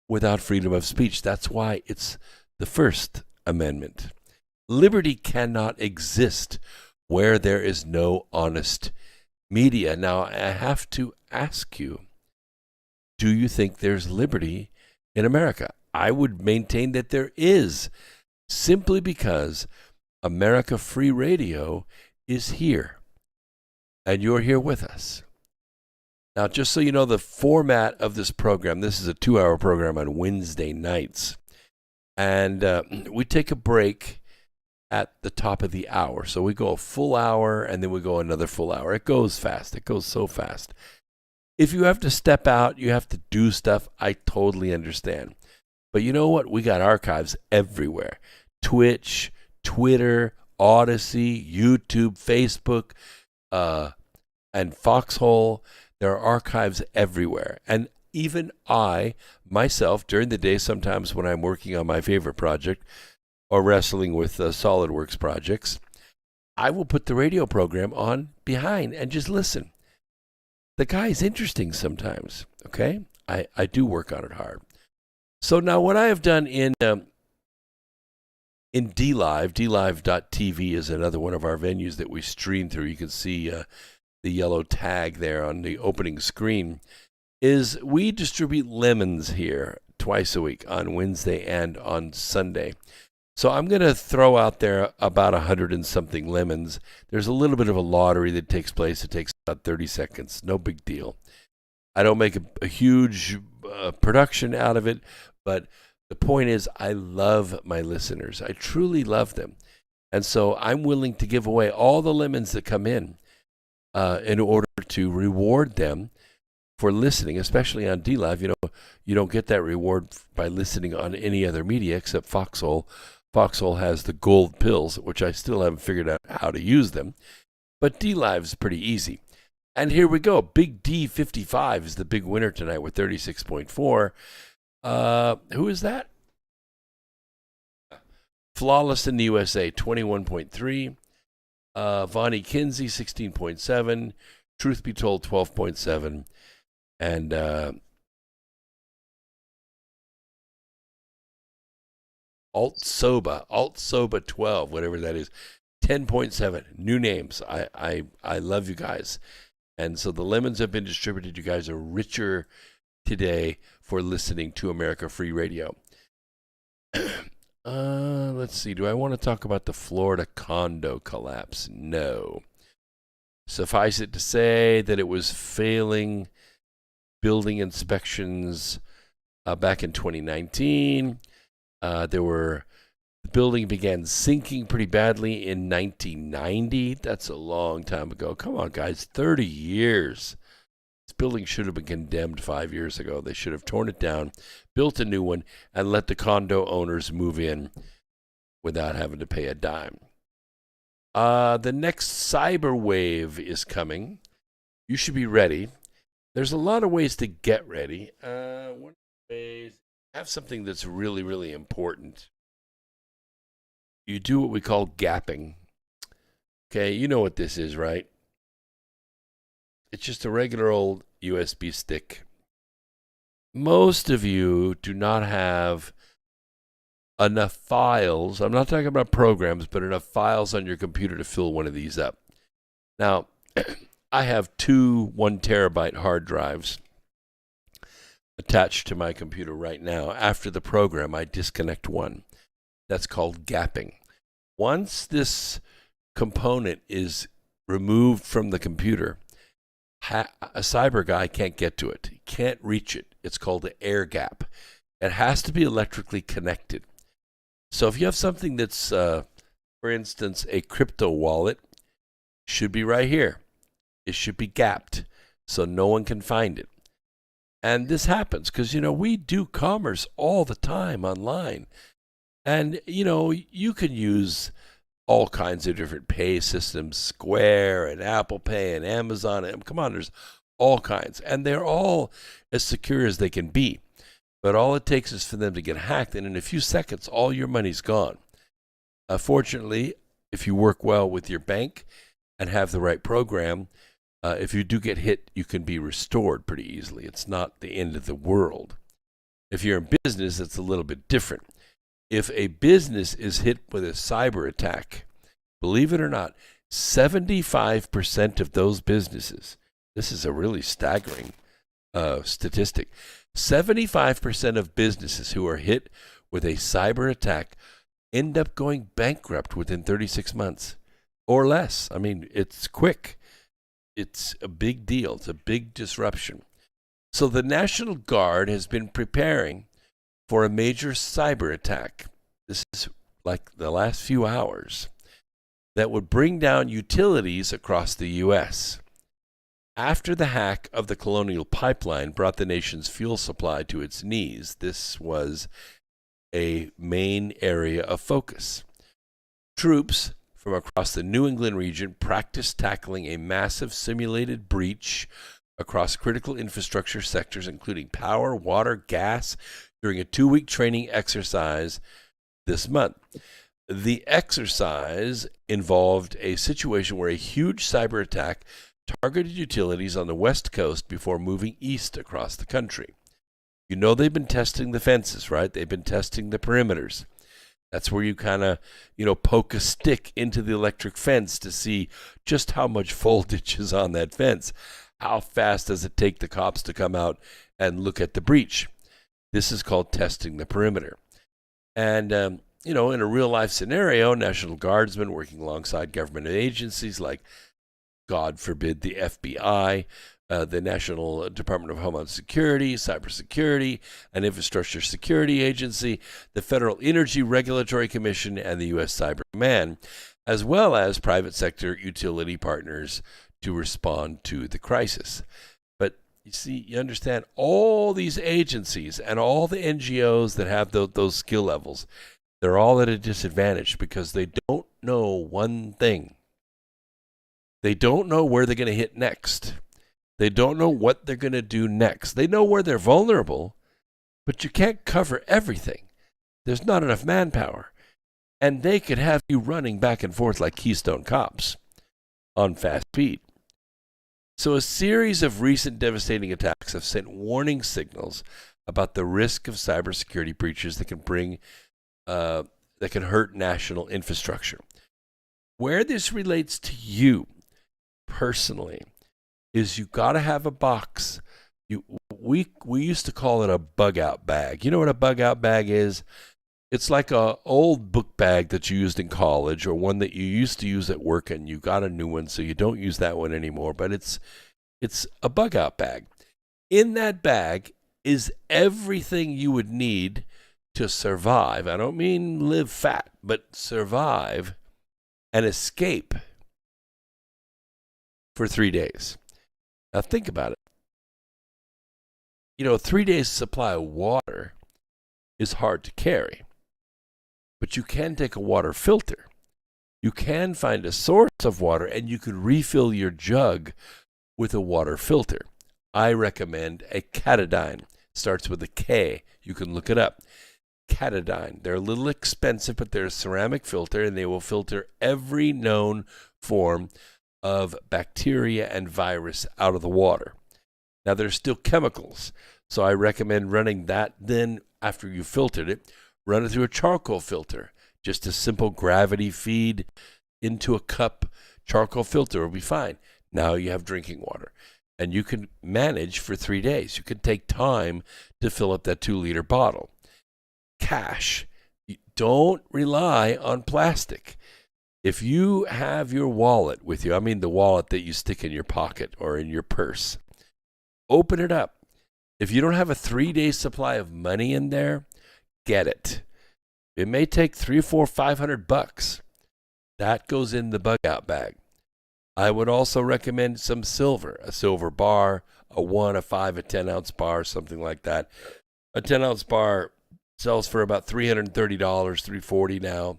without freedom of speech. That's why it's the First Amendment. Liberty cannot exist where there is no honest media. Now, I have to ask you, do you think there's liberty in America? I would maintain that there is, simply because America Free Radio is here, and you're here with us. Now, just so you know, the format of this program, this is a 2-hour program on Wednesday nights. And we take a break at the top of the hour. So we go a full hour, and then we go another full hour. It goes fast. It goes so fast. If you have to step out, you have to do stuff, I totally understand. But you know what? We got archives everywhere. Twitch, Twitter, Odyssey, YouTube, Facebook, and Foxhole. There are archives everywhere. And even I, myself, during the day, sometimes when I'm working on my favorite project or wrestling with SolidWorks projects, I will put the radio program on behind and just listen. The guy's interesting sometimes, okay? I do work on it hard. So now what I have done in DLive, DLive.tv is another one of our venues that we stream through. You can see the yellow tag there on the opening screen, is we distribute lemons here twice a week, on Wednesday and on Sunday. So I'm going to throw out there about 100 and something lemons. There's a little bit of a lottery that takes place. It takes about 30 seconds. No big deal. I don't make a huge production out of it, but the point is I love my listeners. I truly love them. And so I'm willing to give away all the lemons that come in order to reward them for listening, especially on DLive. You know, you don't get that reward by listening on any other media except Foxhole. Foxhole has the gold pills, which I still haven't figured out how to use them. But DLive's pretty easy. And here we go. Big D55 is the big winner tonight with 36.4. Who is that? Flawless in the USA, 21.3. Vonnie Kinsey, 16.7. Truth Be Told, 12.7. And Alt Soba 12, whatever that is, 10.7. New names. I love you guys. And so the lemons have been distributed. You guys are richer today for listening to America Free Radio. Let's see. Do I want to talk about the Florida condo collapse? No. Suffice it to say that it was failing building inspections back in 2019. The building began sinking pretty badly in 1990. That's a long time ago. Come on, guys, 30 years. This building should have been condemned 5 years ago. They should have torn it down, built a new one, and let the condo owners move in without having to pay a dime. The next cyber wave is coming. You should be ready. There's a lot of ways to get ready. One of the ways, have something that's really, really important. You do what we call gapping. Okay, you know what this is, right? It's just a regular old USB stick. Most of you do not have enough files. I'm not talking about programs, but enough files on your computer to fill one of these up. Now, I have two 1 terabyte hard drives attached to my computer right now. After the program, I disconnect one. That's called gapping. Once this component is removed from the computer, a cyber guy can't get to it. He can't reach it. It's called an air gap. It has to be electrically connected. So if you have something that's, for instance, a crypto wallet, should be right here. It should be gapped so no one can find it. And this happens because, we do commerce all the time online. And, you can use all kinds of different pay systems, Square and Apple Pay and Amazon. And come on, there's all kinds. And they're all as secure as they can be. But all it takes is for them to get hacked. And in a few seconds, all your money's gone. Fortunately, if you work well with your bank and have the right program, if you do get hit, you can be restored pretty easily. It's not the end of the world. If you're in business, it's a little bit different. If a business is hit with a cyber attack, believe it or not, 75% of those businesses, this is a really staggering statistic, 75% of businesses who are hit with a cyber attack end up going bankrupt within 36 months or less. I mean, it's quick. It's a big deal. It's a big disruption. So the National Guard has been preparing for a major cyber attack. This is like the last few hours that would bring down utilities across the U.S. After the hack of the Colonial Pipeline brought the nation's fuel supply to its knees, this was a main area of focus. Troops from across the New England region practiced tackling a massive simulated breach across critical infrastructure sectors, including power, water, gas, during a 2-week training exercise this month. The exercise involved a situation where a huge cyber attack targeted utilities on the West Coast before moving east across the country. They've been testing the fences, right? They've been testing the perimeters. That's where you kind of, poke a stick into the electric fence to see just how much voltage is on that fence. How fast does it take the cops to come out and look at the breach? This is called testing the perimeter. And, in a real life scenario, National Guardsmen working alongside government agencies like, God forbid, the FBI, the National Department of Homeland Security, Cybersecurity, and Infrastructure Security Agency, the Federal Energy Regulatory Commission, and the U.S. Cyber Command, as well as private sector utility partners to respond to the crisis. But you see, you understand, all these agencies and all the NGOs that have those skill levels, they're all at a disadvantage because they don't know one thing. They don't know where they're going to hit next. They don't know what they're going to do next. They know where they're vulnerable, but you can't cover everything. There's not enough manpower. And they could have you running back and forth like Keystone Cops on fast speed. So a series of recent devastating attacks have sent warning signals about the risk of cybersecurity breaches that can hurt national infrastructure. Where this relates to you personally is you got to have a box. We used to call it a bug out bag. You know what a bug out bag is? It's like a old book bag that you used in college, or one that you used to use at work and you got a new one, so you don't use that one anymore. But it's a bug out bag. In that bag is everything you would need to survive. I don't mean live fat, but survive and escape for 3 days. Now think about it. 3 days supply of water is hard to carry, but you can take a water filter. You can find a source of water and you can refill your jug with a water filter. I recommend a Katadyn. Starts with a K. You can look it up. Katadyn. They're a little expensive, but they're a ceramic filter, and they will filter every known form of bacteria and virus out of the water. Now, there's still chemicals, so I recommend running that. Then, after you filtered it, run it through a charcoal filter. Just a simple gravity feed into a cup charcoal filter will be fine. Now you have drinking water, and you can manage for 3 days. You can take time to fill up that 2-liter bottle. Cash. Don't rely on plastic. If you have your wallet with you, I mean the wallet that you stick in your pocket or in your purse, open it up. If you don't have a 3-day supply of money in there, get it. It may take $300, $400, $500. That goes in the bug out bag. I would also recommend some silver, a silver bar, a 1, a 5, a 10-ounce bar, something like that. A 10-ounce bar sells for about $330, $340 now.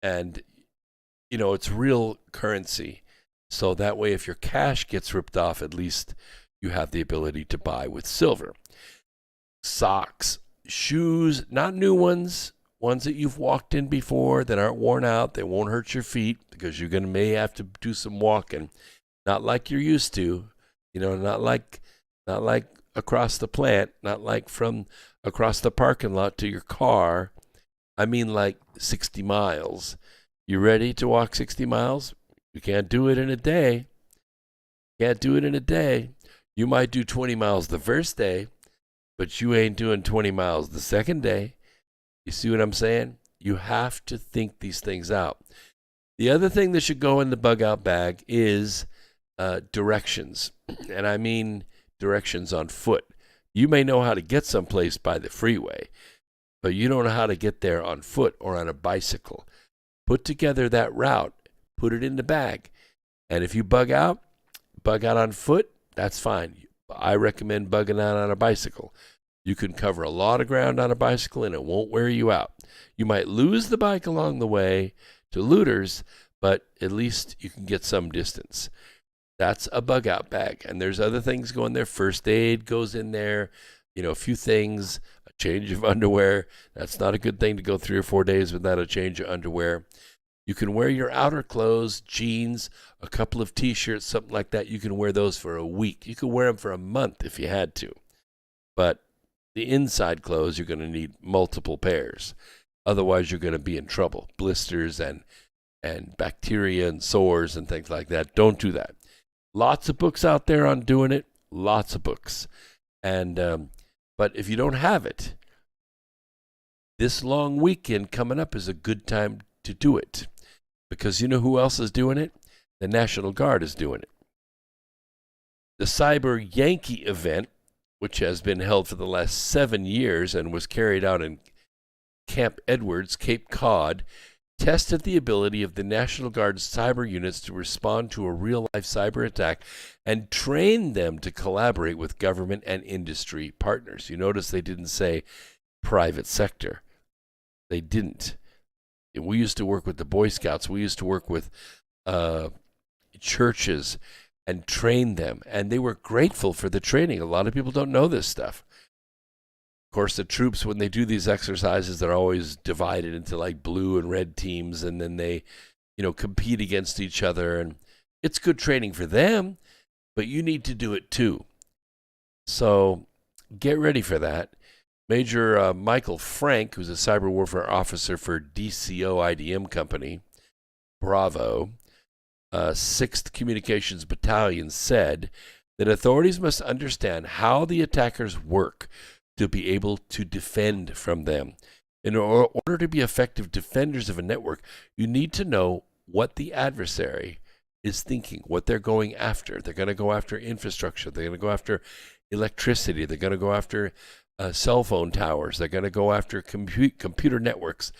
And, it's real currency. So that way, if your cash gets ripped off, at least you have the ability to buy with silver. Socks, shoes, not new ones that you've walked in before that aren't worn out. They won't hurt your feet because you're may have to do some walking. Not like you're used to, not like across the plant, not like from across the parking lot to your car. I mean like 60 miles. You ready to walk 60 miles? You can't do it in a day. You might do 20 miles the first day, but you ain't doing 20 miles the second day. You see what I'm saying? You have to think these things out. The other thing that should go in the bug out bag is directions. And I mean directions on foot. You may know how to get someplace by the freeway, but you don't know how to get there on foot or on a bicycle. Put together that route, put it in the bag. And if you bug out on foot, that's fine. I recommend bugging out on a bicycle. You can cover a lot of ground on a bicycle and it won't wear you out. You might lose the bike along the way to looters, but at least you can get some distance. That's a bug out bag. And there's other things going there. First aid goes in there, a few things, a change of underwear. That's not a good thing to go 3 or 4 days without a change of underwear. You can wear your outer clothes, jeans, a couple of t-shirts, something like that. You can wear those for a week. You can wear them for a month if you had to. But the inside clothes, you're going to need multiple pairs. Otherwise, you're going to be in trouble. Blisters and bacteria and sores and things like that. Don't do that. Lots of books out there on doing it. Lots of books. And but if you don't have it, this long weekend coming up is a good time to do it. Because you know who else is doing it? The National Guard is doing it. The Cyber Yankee event, which has been held for the last 7 years and was carried out in Camp Edwards, Cape Cod, tested the ability of the National Guard's cyber units to respond to a real-life cyber attack and trained them to collaborate with government and industry partners. You notice they didn't say private sector. They didn't. We used to work with the Boy Scouts. We used to work with churches and train them, and they were grateful for the training. A lot of people don't know this stuff. Of course, the troops, when they do these exercises, they're always divided into like blue and red teams, and then they, compete against each other. And it's good training for them, but you need to do it too. So get ready for that. Major Michael Frank, who's a cyber warfare officer for DCO IDM Company, Bravo, 6th Communications Battalion, said that authorities must understand how the attackers work to be able to defend from them. In order to be effective defenders of a network, you need to know what the adversary is thinking, what they're going after. They're going to go after infrastructure. They're going to go after electricity. They're going to go after cell phone towers. They're going to go after computer networks.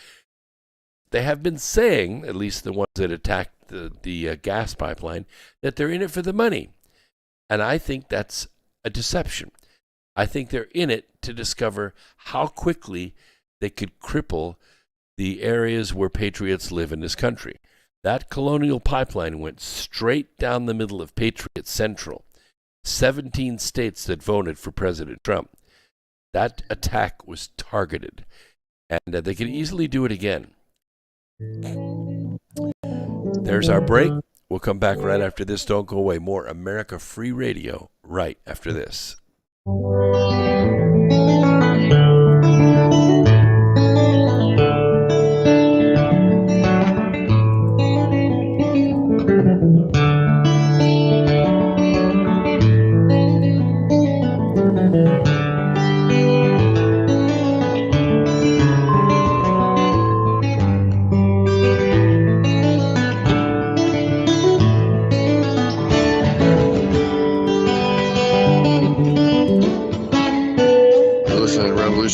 They have been saying, at least the ones that attacked the gas pipeline, that they're in it for the money. And I think that's a deception. I think they're in it to discover how quickly they could cripple the areas where patriots live in this country. That colonial pipeline went straight down the middle of Patriot Central. 17 states that voted for President Trump. That attack was targeted. And they can easily do it again. There's our break. We'll come back right after this. Don't go away. More America Free Radio right after this.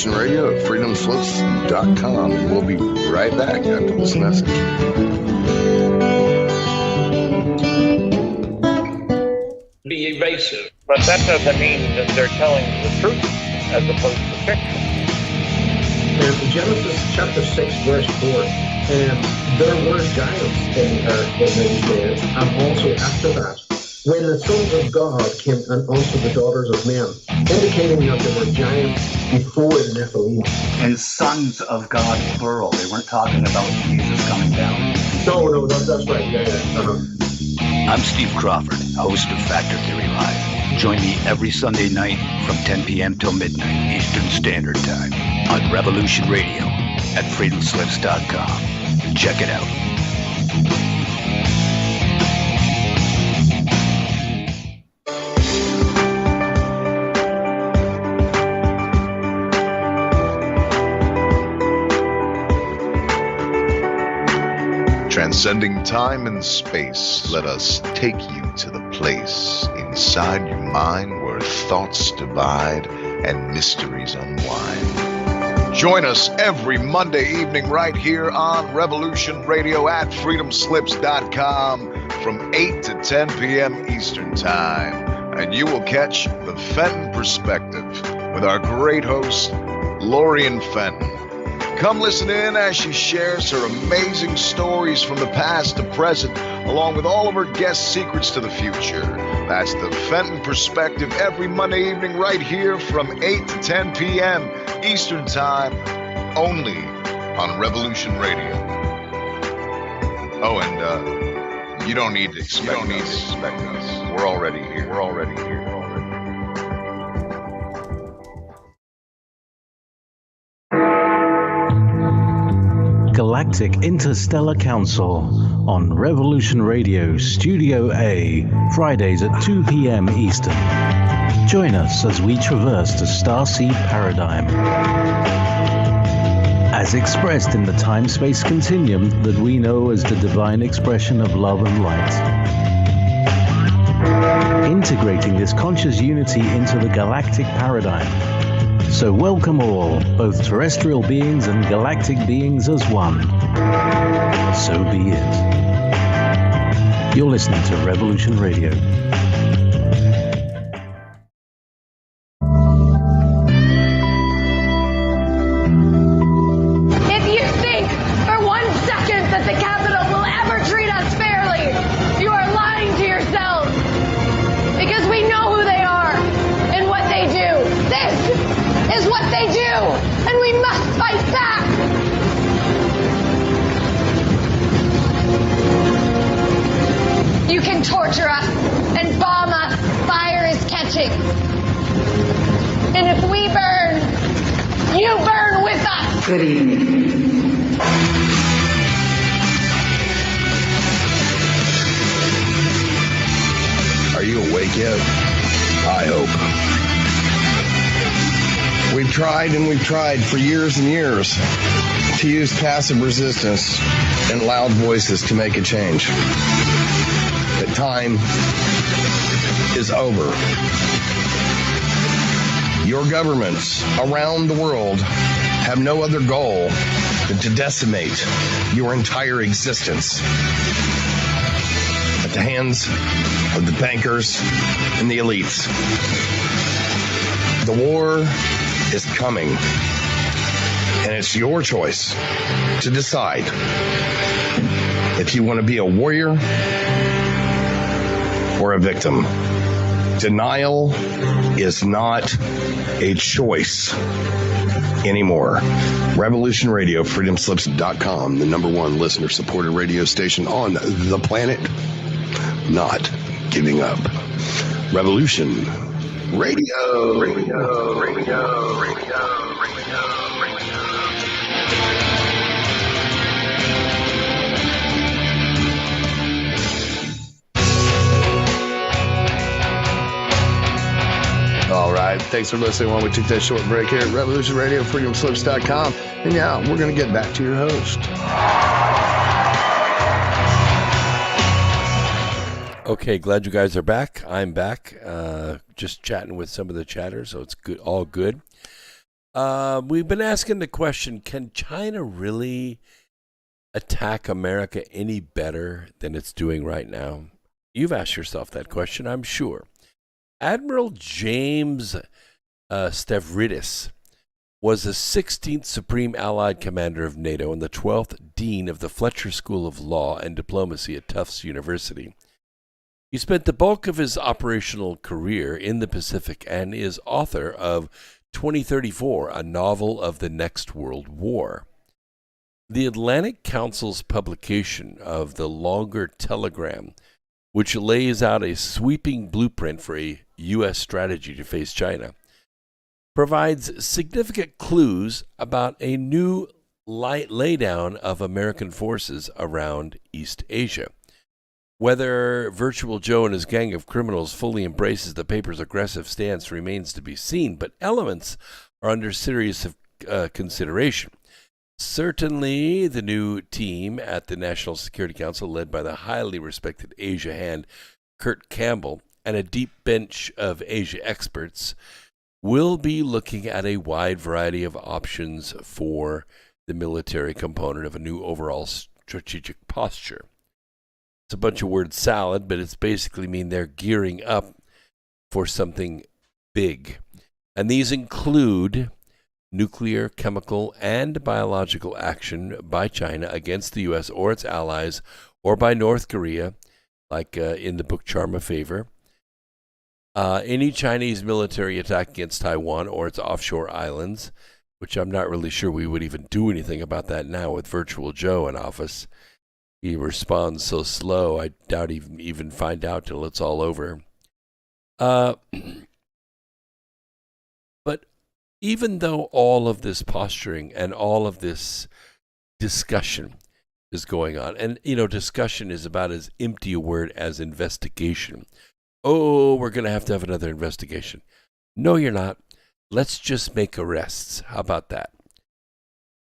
Radio at freedomslips.com. We'll be right back after this message. Be evasive. But that doesn't mean that they're telling the truth as opposed to fiction. And Genesis chapter 6, verse 4, and there were giants in those days, and also after that, when the sons of God came, and also the daughters of men, indicating that there were giants before the Nephilim. And sons of God, plural. They weren't talking about Jesus coming down. No, that's right. Yeah. Uh-huh. I'm Steve Crawford, host of Factor Theory Live. Join me every Sunday night from 10 p.m. till midnight Eastern Standard Time on Revolution Radio at freedomslips.com. Check it out. Transcending time and space, let us take you to the place inside your mind where thoughts divide and mysteries unwind. Join us every Monday evening right here on Revolution Radio at freedomslips.com from 8 to 10 p.m. Eastern Time. And you will catch the Fenton Perspective with our great host, Lorian Fenton. Come listen in as she shares her amazing stories from the past to present, along with all of her guest secrets to the future. That's the Fenton Perspective every Monday evening right here from 8 to 10 p.m. Eastern Time, only on Revolution Radio. Oh, and you don't need to expect us. We're already here. Galactic Interstellar Council on Revolution Radio Studio A, Fridays at 2 p.m. Eastern. Join us as we traverse the starseed paradigm, as expressed in the time-space continuum that we know as the divine expression of love and light. Integrating this conscious unity into the galactic paradigm. So welcome all, both terrestrial beings and galactic beings as one. So be it. You're listening to Revolution Radio. If you think for 1 second that the Capitol will ever treat us fairly, you are lying to yourselves. Because we know who they are and what they do. This is what they do, and we must fight back. You can torture us and bomb us. Fire is catching. And if we burn, you burn with us. Good evening. Are you awake yet? I hope. We've tried and we've tried for years and years to use passive resistance and loud voices to make a change. But time is over. Your governments around the world have no other goal than to decimate your entire existence at the hands of the bankers and the elites. The war is coming, and it's your choice to decide if you want to be a warrior or a victim. Denial is not a choice anymore. Revolution Radio, freedomslips.com, the #1 listener-supported radio station on the planet. Not giving up. Revolution Radio, radio, radio, radio, radio. All right, thanks for listening while we took that short break here at Revolution Radio, freedomslips.com. And yeah, we're going to get back to your host. Okay, glad you guys are back. I'm back, just chatting with some of the chatters, so it's good, all good. We've been asking the question, can China really attack America any better than it's doing right now? You've asked yourself that question, I'm sure. Admiral James Stavridis was the 16th Supreme Allied Commander of NATO and the 12th Dean of the Fletcher School of Law and Diplomacy at Tufts University. He spent the bulk of his operational career in the Pacific and is author of 2034, a novel of the next World War. The Atlantic Council's publication of the Longer Telegram, which lays out a sweeping blueprint for a U.S. strategy to face China, provides significant clues about a new laydown of American forces around East Asia. Whether Virtual Joe and his gang of criminals fully embraces the paper's aggressive stance remains to be seen, but elements are under serious consideration. Certainly, the new team at the National Security Council, led by the highly respected Asia hand Kurt Campbell and a deep bench of Asia experts, will be looking at a wide variety of options for the military component of a new overall strategic posture. It's a bunch of word salad, but it's basically mean they're gearing up for something big. And these include nuclear, chemical, and biological action by China against the U.S. or its allies, or by North Korea, like in the book Charm of Favor. Any Chinese military attack against Taiwan or its offshore islands, which I'm not really sure we would even do anything about that now with Virtual Joe in office. He responds so slow, I doubt he even find out till it's all over. But even though all of this posturing and all of this discussion is going on. And, discussion is about as empty a word as investigation. Oh, we're going to have another investigation. No, you're not. Let's just make arrests. How about that?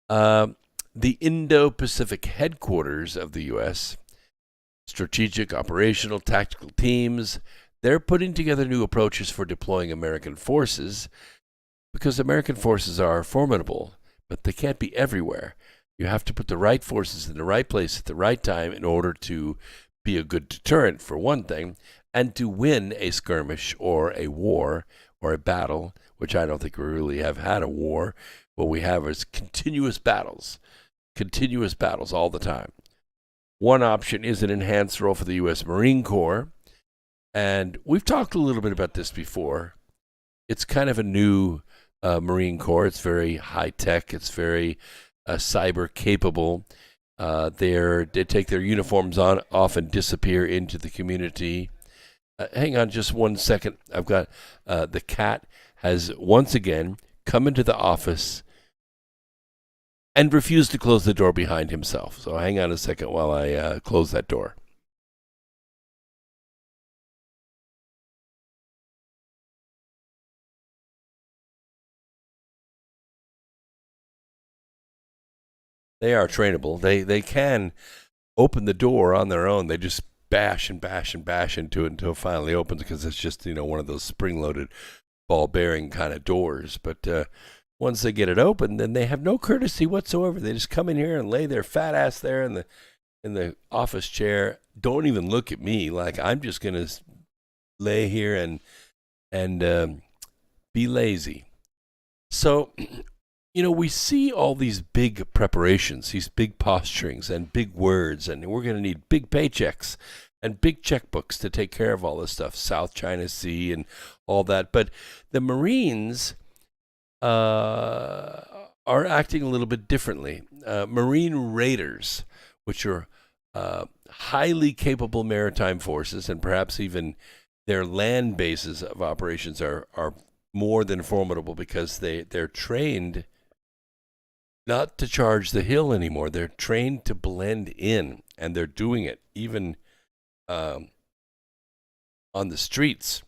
The Indo-Pacific headquarters of the U.S., strategic, operational, tactical teams, they're putting together new approaches for deploying American forces because American forces are formidable, but they can't be everywhere. You have to put the right forces in the right place at the right time in order to be a good deterrent, for one thing, and to win a skirmish or a war or a battle, which I don't think we really have had a war. What we have is continuous battles all the time. One option is an enhanced role for the U.S. Marine Corps, and we've talked a little bit about this before. It's kind of a new Marine Corps. It's very high-tech. It's very cyber-capable. They take their uniforms off and disappear into the community. Hang on just 1 second. I've got the cat has once again come into the office and refused to close the door behind himself. So hang on a second while I close that door. They are trainable. They can open the door on their own. They just bash and bash and bash into it until it finally opens, because it's just, one of those spring-loaded ball-bearing kind of doors. But once they get it open, then they have no courtesy whatsoever. They just come in here and lay their fat ass there in the office chair. Don't even look at me. Like, I'm just gonna lay here and be lazy. So, we see all these big preparations, these big posturings and big words, and we're going to need big paychecks and big checkbooks to take care of all this stuff, South China Sea and all that. But the Marines are acting a little bit differently. Marine Raiders, which are highly capable maritime forces, and perhaps even their land bases of operations are more than formidable, because they're trained not to charge the hill anymore. They're trained to blend in, and they're doing it even on the streets.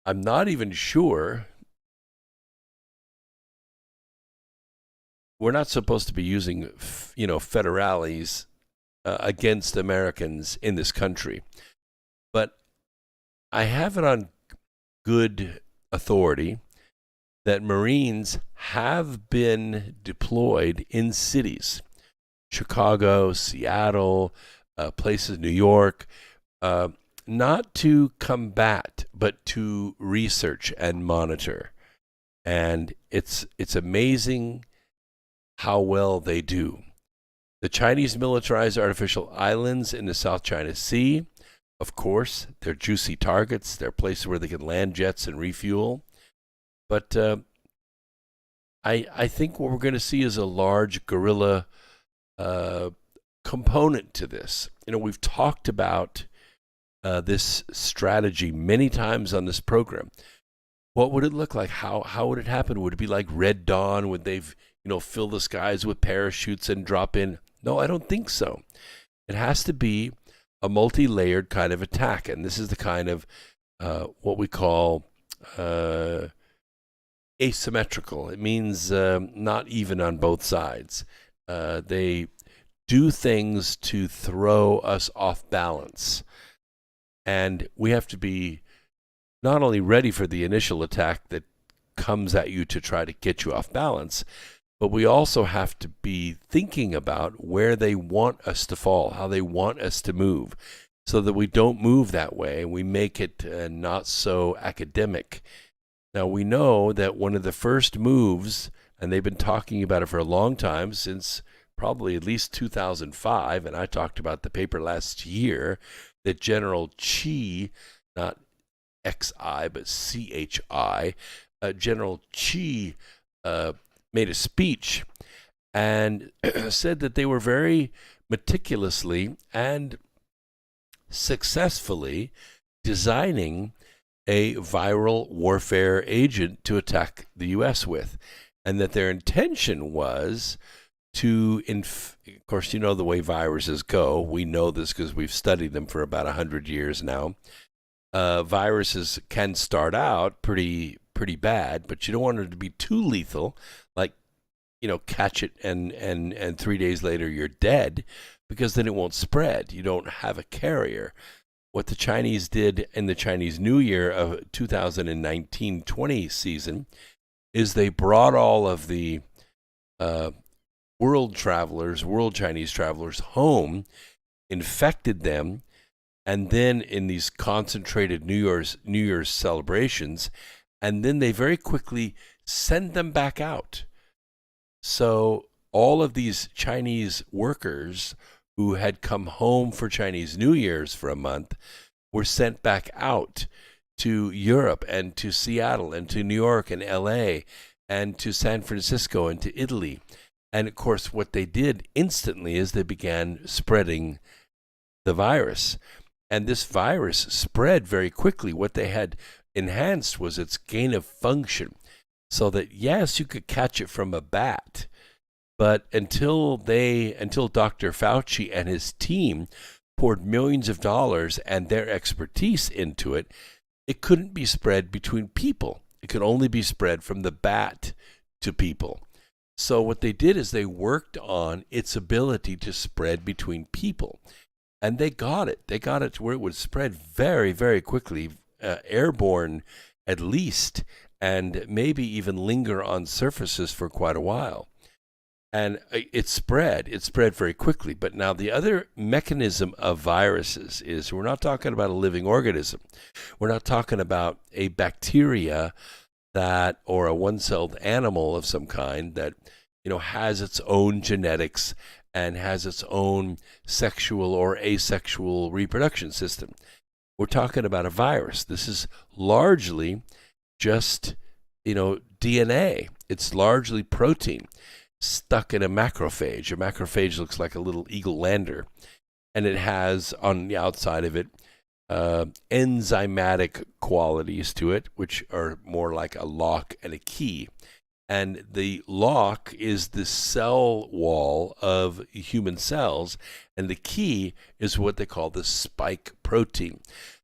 I'm not even sure. We're not supposed to be using, federales against Americans in this country. But I have it on good authority that Marines have been deployed in cities, Chicago, Seattle, places, New York, not to combat, but to research and monitor. And it's amazing how well they do. The Chinese militarized artificial islands in the South China Sea, of course, they're juicy targets. They're places where they can land jets and refuel. But I think what we're going to see is a large guerrilla component to this. We've talked about this strategy many times on this program. What would it look like? How would it happen? Would it be like Red Dawn? Would they fill the skies with parachutes and drop in? No, I don't think so. It has to be a multi-layered kind of attack, and this is the kind of what we call asymmetrical. It means not even on both sides. They do things to throw us off balance, and we have to be not only ready for the initial attack that comes at you to try to get you off balance, but we also have to be thinking about where they want us to fall, how they want us to move, so that we don't move that way and we make it not so academic. Now, we know that one of the first moves, and they've been talking about it for a long time, since probably at least 2005, and I talked about the paper last year, that General Chi, not X-I, but C-H-I, General Chi made a speech and said that they were very meticulously and successfully designing a viral warfare agent to attack the U.S. with, and that their intention was of course, you know the way viruses go. We know this because we've studied them for about 100 years now. Viruses can start out pretty bad, but you don't want it to be too lethal, like, catch it and 3 days later you're dead, because then it won't spread. You don't have a carrier. What the Chinese did in the Chinese New Year of 2019-20 season is they brought all of the world Chinese travelers home, infected them, and then in these concentrated New Year's celebrations, and then they very quickly send them back out. So all of these Chinese workers who had come home for Chinese New Year's for a month were sent back out to Europe and to Seattle and to New York and LA and to San Francisco and to Italy. And of course, what they did instantly is they began spreading the virus. And this virus spread very quickly. What they had enhanced was its gain of function, so that, yes, you could catch it from a bat, but until Dr. Fauci and his team poured millions of dollars and their expertise into it, it couldn't be spread between people. It could only be spread from the bat to people. So what they did is they worked on its ability to spread between people. And they got it. They got it to where it would spread very, very quickly, airborne at least, and maybe even linger on surfaces for quite a while. And it spread very quickly. But now the other mechanism of viruses is, we're not talking about a living organism. We're not talking about a bacteria or a one-celled animal of some kind that, has its own genetics and has its own sexual or asexual reproduction system. We're talking about a virus. This is largely just, DNA. It's largely protein stuck in a macrophage. A macrophage looks like a little eagle lander, and it has on the outside of it enzymatic qualities to it, which are more like a lock and a key. And the lock is the cell wall of human cells, and the key is what they call the spike protein.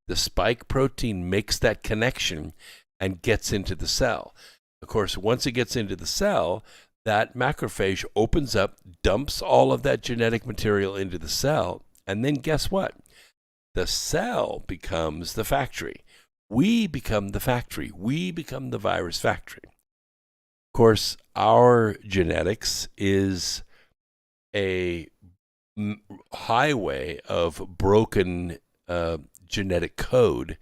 The spike protein makes that connection and gets into the cell. Of course, once it gets into the cell, that macrophage opens up, dumps all of that genetic material into the cell, and then guess what? The cell becomes the factory. We become the factory. We become the virus factory. Of course, our genetics is a highway of broken genetic code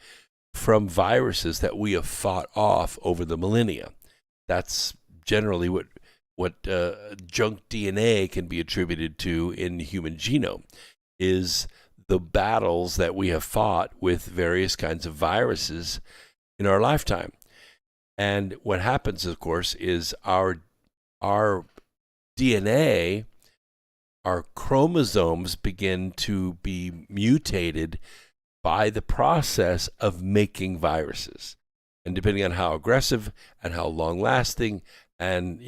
from viruses that we have fought off over the millennia. That's generally what junk DNA can be attributed to in the human genome, is the battles that we have fought with various kinds of viruses in our lifetime. And what happens, of course, is our DNA, our chromosomes begin to be mutated by the process of making viruses. And depending on how aggressive and how long-lasting and,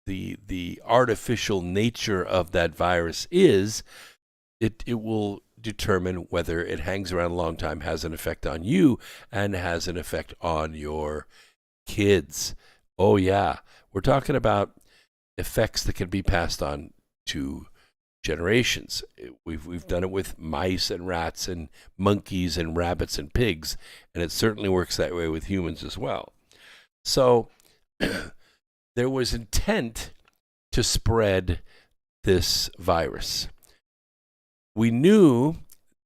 the artificial nature of that virus is, it will determine whether it hangs around a long time, has an effect on you, and has an effect on your kids. Oh yeah, we're talking about effects that can be passed on to generations. We've done it with mice and rats and monkeys and rabbits and pigs, and it certainly works that way with humans as well. So there was intent to spread this virus. We knew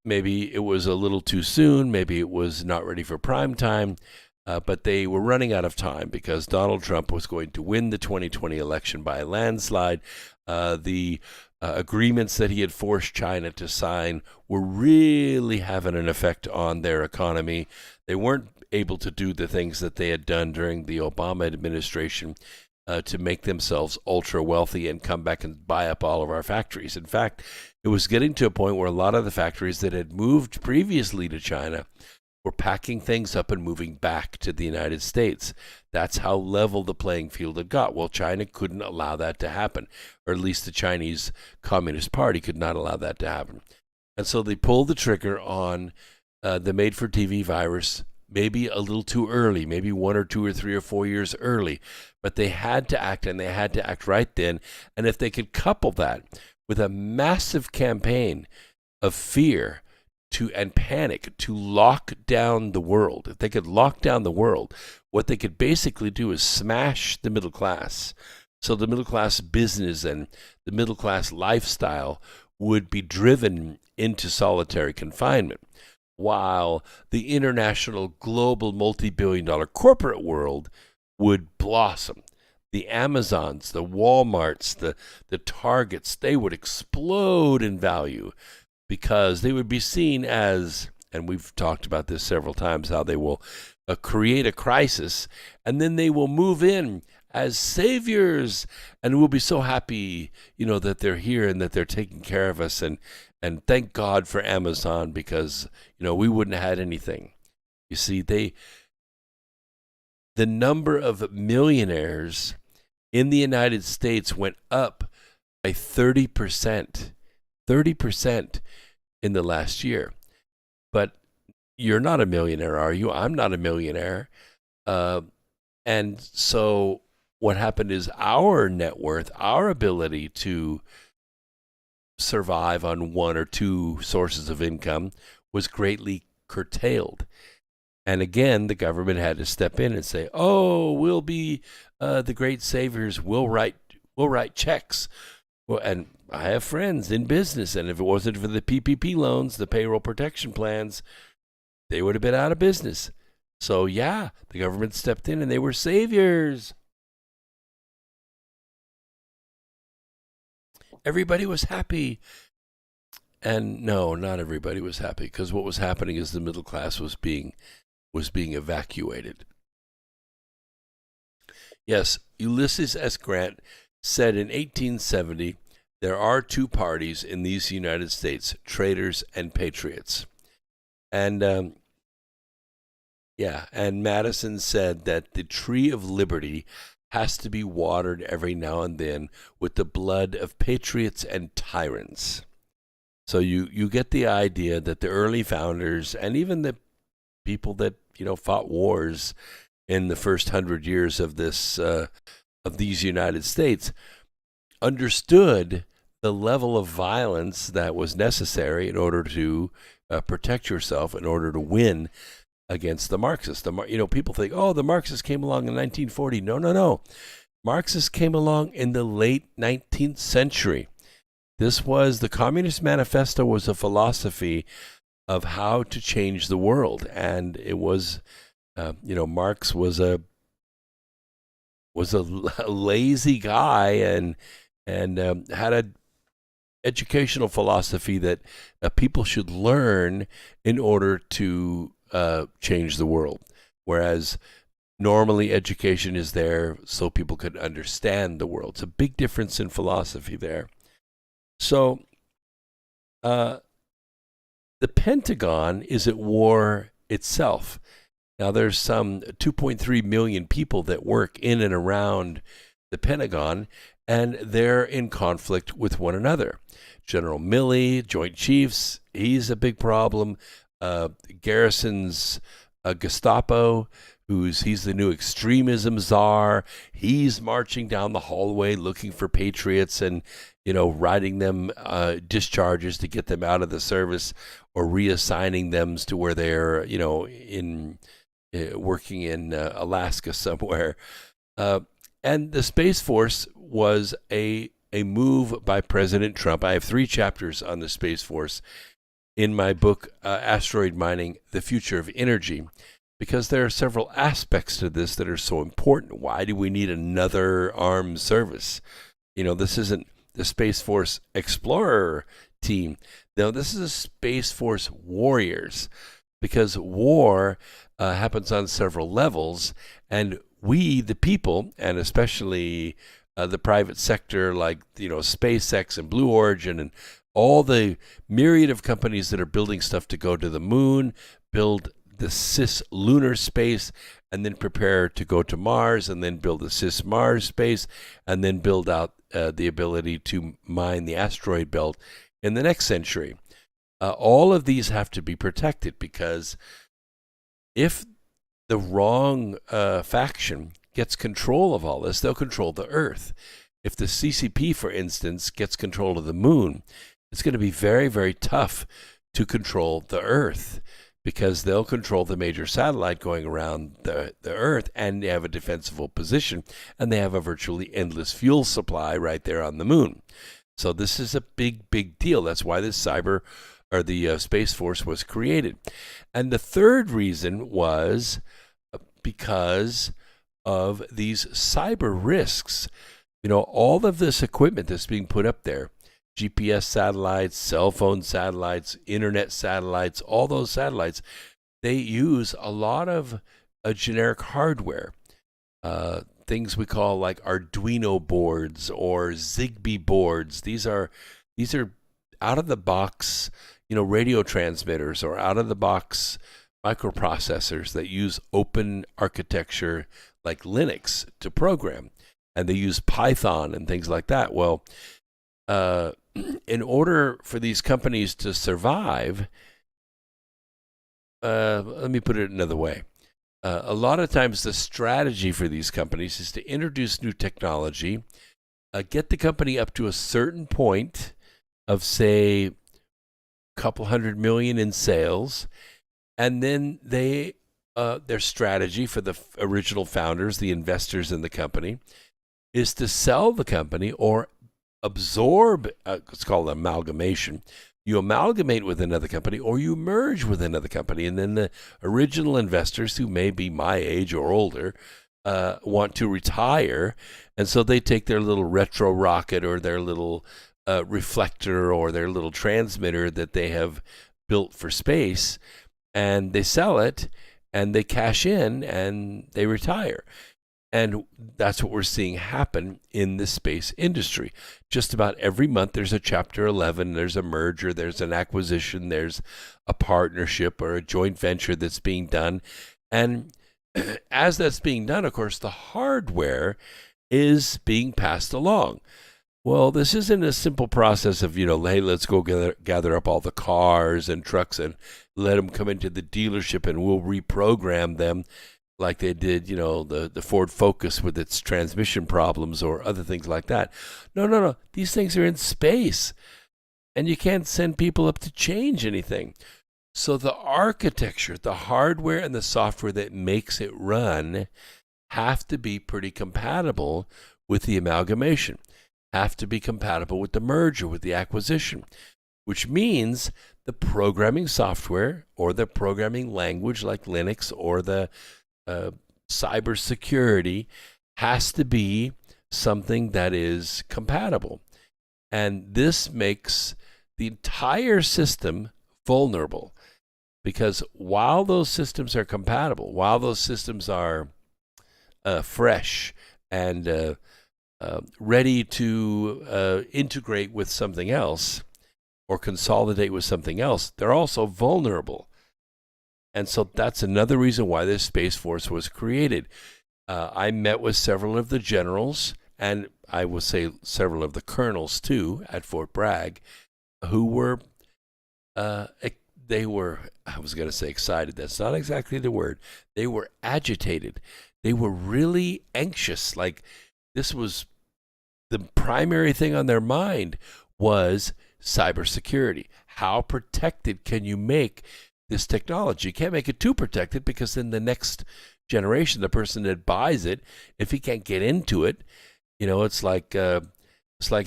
maybe it was a little too soon, maybe it was not ready for prime time, but they were running out of time because Donald Trump was going to win the 2020 election by a landslide. The agreements that he had forced China to sign were really having an effect on their economy. They weren't able to do the things that they had done during the Obama administration to make themselves ultra wealthy and come back and buy up all of our factories. In fact, it was getting to a point where a lot of the factories that had moved previously to China were packing things up and moving back to the United States. That's how level the playing field had got. Well, China couldn't allow that to happen, or at least the Chinese Communist Party could not allow that to happen. And so they pulled the trigger on the made-for-TV virus, maybe a little too early, maybe 1 or 2 or 3 or 4 years early. But they had to act, and they had to act right then. And if they could couple that with a massive campaign of fear and panic to lock down the world, if they could lock down the world, what they could basically do is smash the middle class. So the middle class business and the middle class lifestyle would be driven into solitary confinement, while the international, global, multi-billion-dollar corporate world would blossom. The Amazons, the Walmarts, the Targets, they would explode in value because they would be seen as, and we've talked about this several times, how they will create a crisis, and then they will move in as saviors, and we'll be so happy, that they're here and that they're taking care of us, and thank God for Amazon, because, we wouldn't have had anything. You see, the number of millionaires in the United States went up by 30%. 30% in the last year. But you're not a millionaire, are you? I'm not a millionaire. And so what happened is our net worth, our ability to survive on 1 or 2 sources of income was greatly curtailed. And again, the government had to step in and say, "Oh, we'll be the great saviors. We'll write checks." Well, and I have friends in business, and if it wasn't for the PPP loans, the payroll protection plans, they would have been out of business. So yeah, the government stepped in, and they were saviors. Everybody was happy. And no, not everybody was happy, because what was happening is the middle class was being evacuated. Yes, Ulysses S. Grant said in 1870, there are 2 parties in these United States, traitors and patriots. And and Madison said that the tree of liberty has to be watered every now and then with the blood of patriots and tyrants. So you get the idea that the early founders, and even the people that fought wars in the first 100 years of these United States, understood the level of violence that was necessary in order to protect yourself, in order to win against the Marxists. People think, oh, the Marxists came along in 1940. No. Marxists came along in the late 19th century. The Communist Manifesto was a philosophy of how to change the world, and it was, Marx was a lazy guy and had a educational philosophy that people should learn in order to change the world, whereas normally education is there so people could understand the world. It's a big difference in philosophy there. So, the Pentagon is at war itself. Now, there's some 2.3 million people that work in and around the Pentagon, and they're in conflict with one another. General Milley, Joint Chiefs, he's a big problem. Garrison's Gestapo, he's the new extremism czar. He's marching down the hallway looking for patriots and writing them discharges to get them out of the service, or reassigning them to where they're working in Alaska somewhere. And the Space Force was a move by President Trump. I have 3 chapters on the Space Force in my book, Asteroid Mining, The Future of Energy, because there are several aspects to this that are so important. Why do we need another armed service? This isn't the Space Force Explorer team. No, this is a Space Force Warriors, because war happens on several levels, and we, the people, and especially the private sector like SpaceX and Blue Origin and all the myriad of companies that are building stuff to go to the moon, build the cislunar space, and then prepare to go to Mars, and then build a cis-Mars space, and then build out the ability to mine the asteroid belt in the next century. All of these have to be protected, because if the wrong faction gets control of all this, they'll control the Earth. If the CCP, for instance, gets control of the moon, it's going to be very, very tough to control the Earth, because they'll control the major satellite going around the Earth, and they have a defensible position, and they have a virtually endless fuel supply right there on the moon. So this is a big, big deal. That's why this the Space Force was created. And the third reason was because of these cyber risks. All of this equipment that's being put up there, GPS satellites, cell phone satellites, internet satellites, all those satellites, they use a lot of generic hardware, things we call like Arduino boards or Zigbee boards. These are out of the box, radio transmitters, or out of the box microprocessors that use open architecture like Linux to program, and they use Python and things like that. Well, in order for these companies to survive, let me put it another way. A lot of times the strategy for these companies is to introduce new technology, get the company up to a certain point of, say, a couple $100 million in sales, and then their strategy for the original founders, the investors in the company, is to sell the company or absorb, it's called amalgamation. You amalgamate with another company, or you merge with another company, and then the original investors, who may be my age or older, want to retire, and so they take their little retro rocket or their little reflector or their little transmitter that they have built for space, and they sell it, and they cash in, and they retire. And that's what we're seeing happen in the space industry. Just about every month there's a Chapter 11, there's a merger, there's an acquisition, there's a partnership or a joint venture that's being done. And as that's being done, of course, the hardware is being passed along. Well, this isn't a simple process of, hey, let's go gather up all the cars and trucks and let them come into the dealership and we'll reprogram them, like they did, the Ford Focus with its transmission problems or other things like that. No. These things are in space, and you can't send people up to change anything. So the architecture, the hardware and the software that makes it run have to be pretty compatible with the amalgamation, have to be compatible with the merger, with the acquisition, which means the programming software or the programming language like Linux or the cybersecurity has to be something that is compatible. And this makes the entire system vulnerable, because while those systems are compatible, while those systems are fresh and ready to integrate with something else or consolidate with something else, they're also vulnerable. And so that's another reason why this Space Force was created. I met with several of the generals, and I will say several of the colonels too, at Fort Bragg, who were, they were, I was going to say excited. That's not exactly the word. They were agitated. They were really anxious. Like, this was the primary thing on their mind was cybersecurity. How protected can you make this technology? You can't make it too protected, because then the next generation, the person that buys it, if he can't get into it, it's like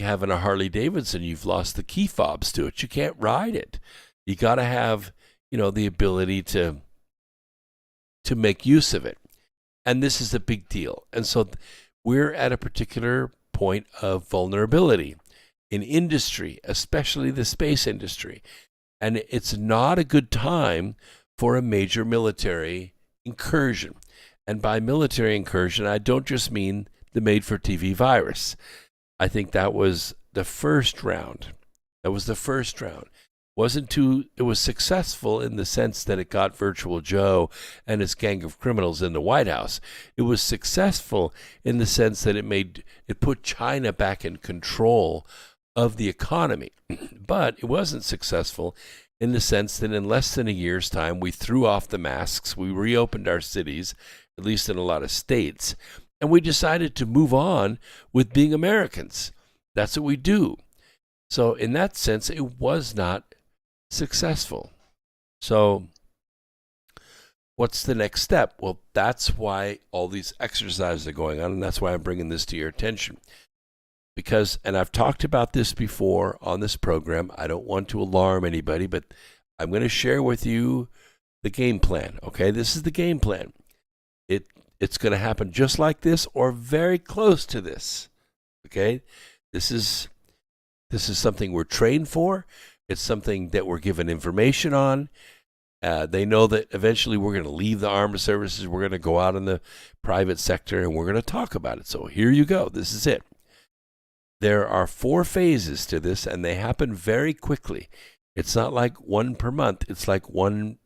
having a Harley Davidson. You've lost the key fobs to it. You can't ride it. You got to have, the ability to make use of it. And this is a big deal. And so we're at a particular point of vulnerability in industry, especially the space industry. And it's not a good time for a major military incursion. And by military incursion, I don't just mean the made-for-TV virus. I think that was the first round. It was successful in the sense that it got Virtual Joe and his gang of criminals in the White House. It was successful in the sense that it put China back in control of the economy. But it wasn't successful in the sense that in less than a year's time, we threw off the masks, we reopened our cities, at least in a lot of states, and we decided to move on with being Americans. That's what we do. So in that sense, it was not successful. So what's the next step? Well, that's why all these exercises are going on, and that's why I'm bringing this to your attention. Because, and I've talked about this before on this program, I don't want to alarm anybody, but I'm going to share with you the game plan, okay? This is the game plan. It's going to happen just like this or very close to this, okay? This is something we're trained for. It's something that we're given information on. They know that eventually we're going to leave the armed services. We're going to go out in the private sector, and we're going to talk about it. So here you go. This is it. There are 4 phases to this, and they happen very quickly. It's not like 1 per month. It's like 1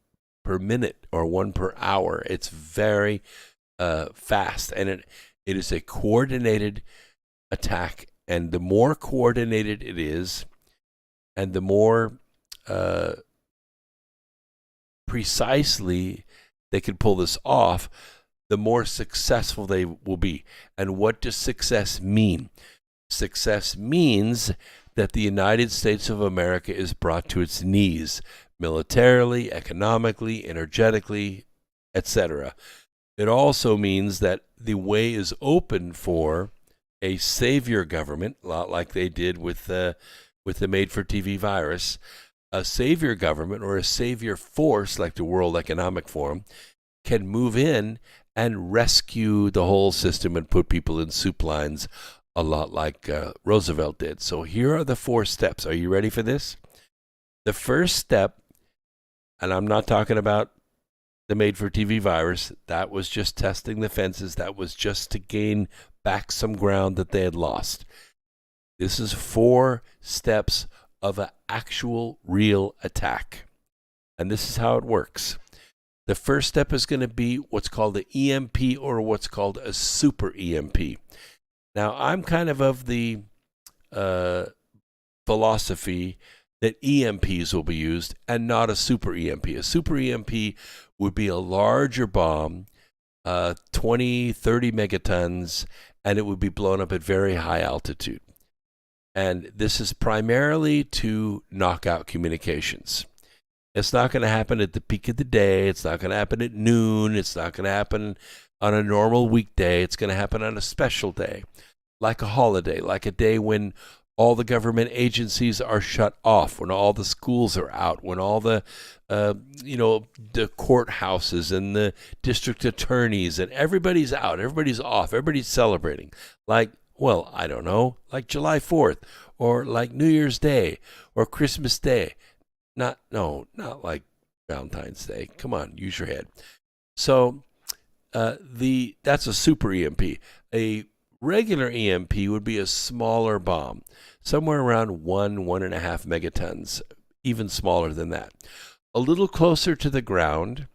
per minute or 1 per hour. It's very fast, and it is a coordinated attack. And the more coordinated it is, and the more precisely they can pull this off, the more successful they will be. And what does success mean? Success means that the United States of America is brought to its knees, militarily, economically, energetically, etc. It also means that the way is open for a savior government, a lot like they did with the made-for-TV virus. A savior government or a savior force like the World Economic Forum can move in and rescue the whole system and put people in soup lines, a lot like Roosevelt did. So here are the 4 steps. Are you ready for this? The first step, and I'm not talking about the made-for-TV virus. That was just testing the fences. That was just to gain back some ground that they had lost. This is 4 steps of an actual real attack. And this is how it works. The first step is going to be what's called an EMP or what's called a super EMP. Now, I'm kind of the philosophy that EMPs will be used and not a super EMP. A super EMP would be a larger bomb, 20, 30 megatons, and it would be blown up at very high altitude. And this is primarily to knock out communications. It's not going to happen at the peak of the day. It's not going to happen at noon. It's not going to happen on a normal weekday. It's going to happen on a special day, like a holiday, like a day when all the government agencies are shut off, when all the schools are out, when all the, the courthouses and the district attorneys and everybody's out, everybody's off, everybody's celebrating. Like, well, I don't know, like July 4th or like New Year's Day or Christmas Day. Not like Valentine's Day. Come on, use your head. So that's a super EMP. A regular EMP would be a smaller bomb, somewhere around 1.5 megatons, even smaller than that. A little closer to the ground,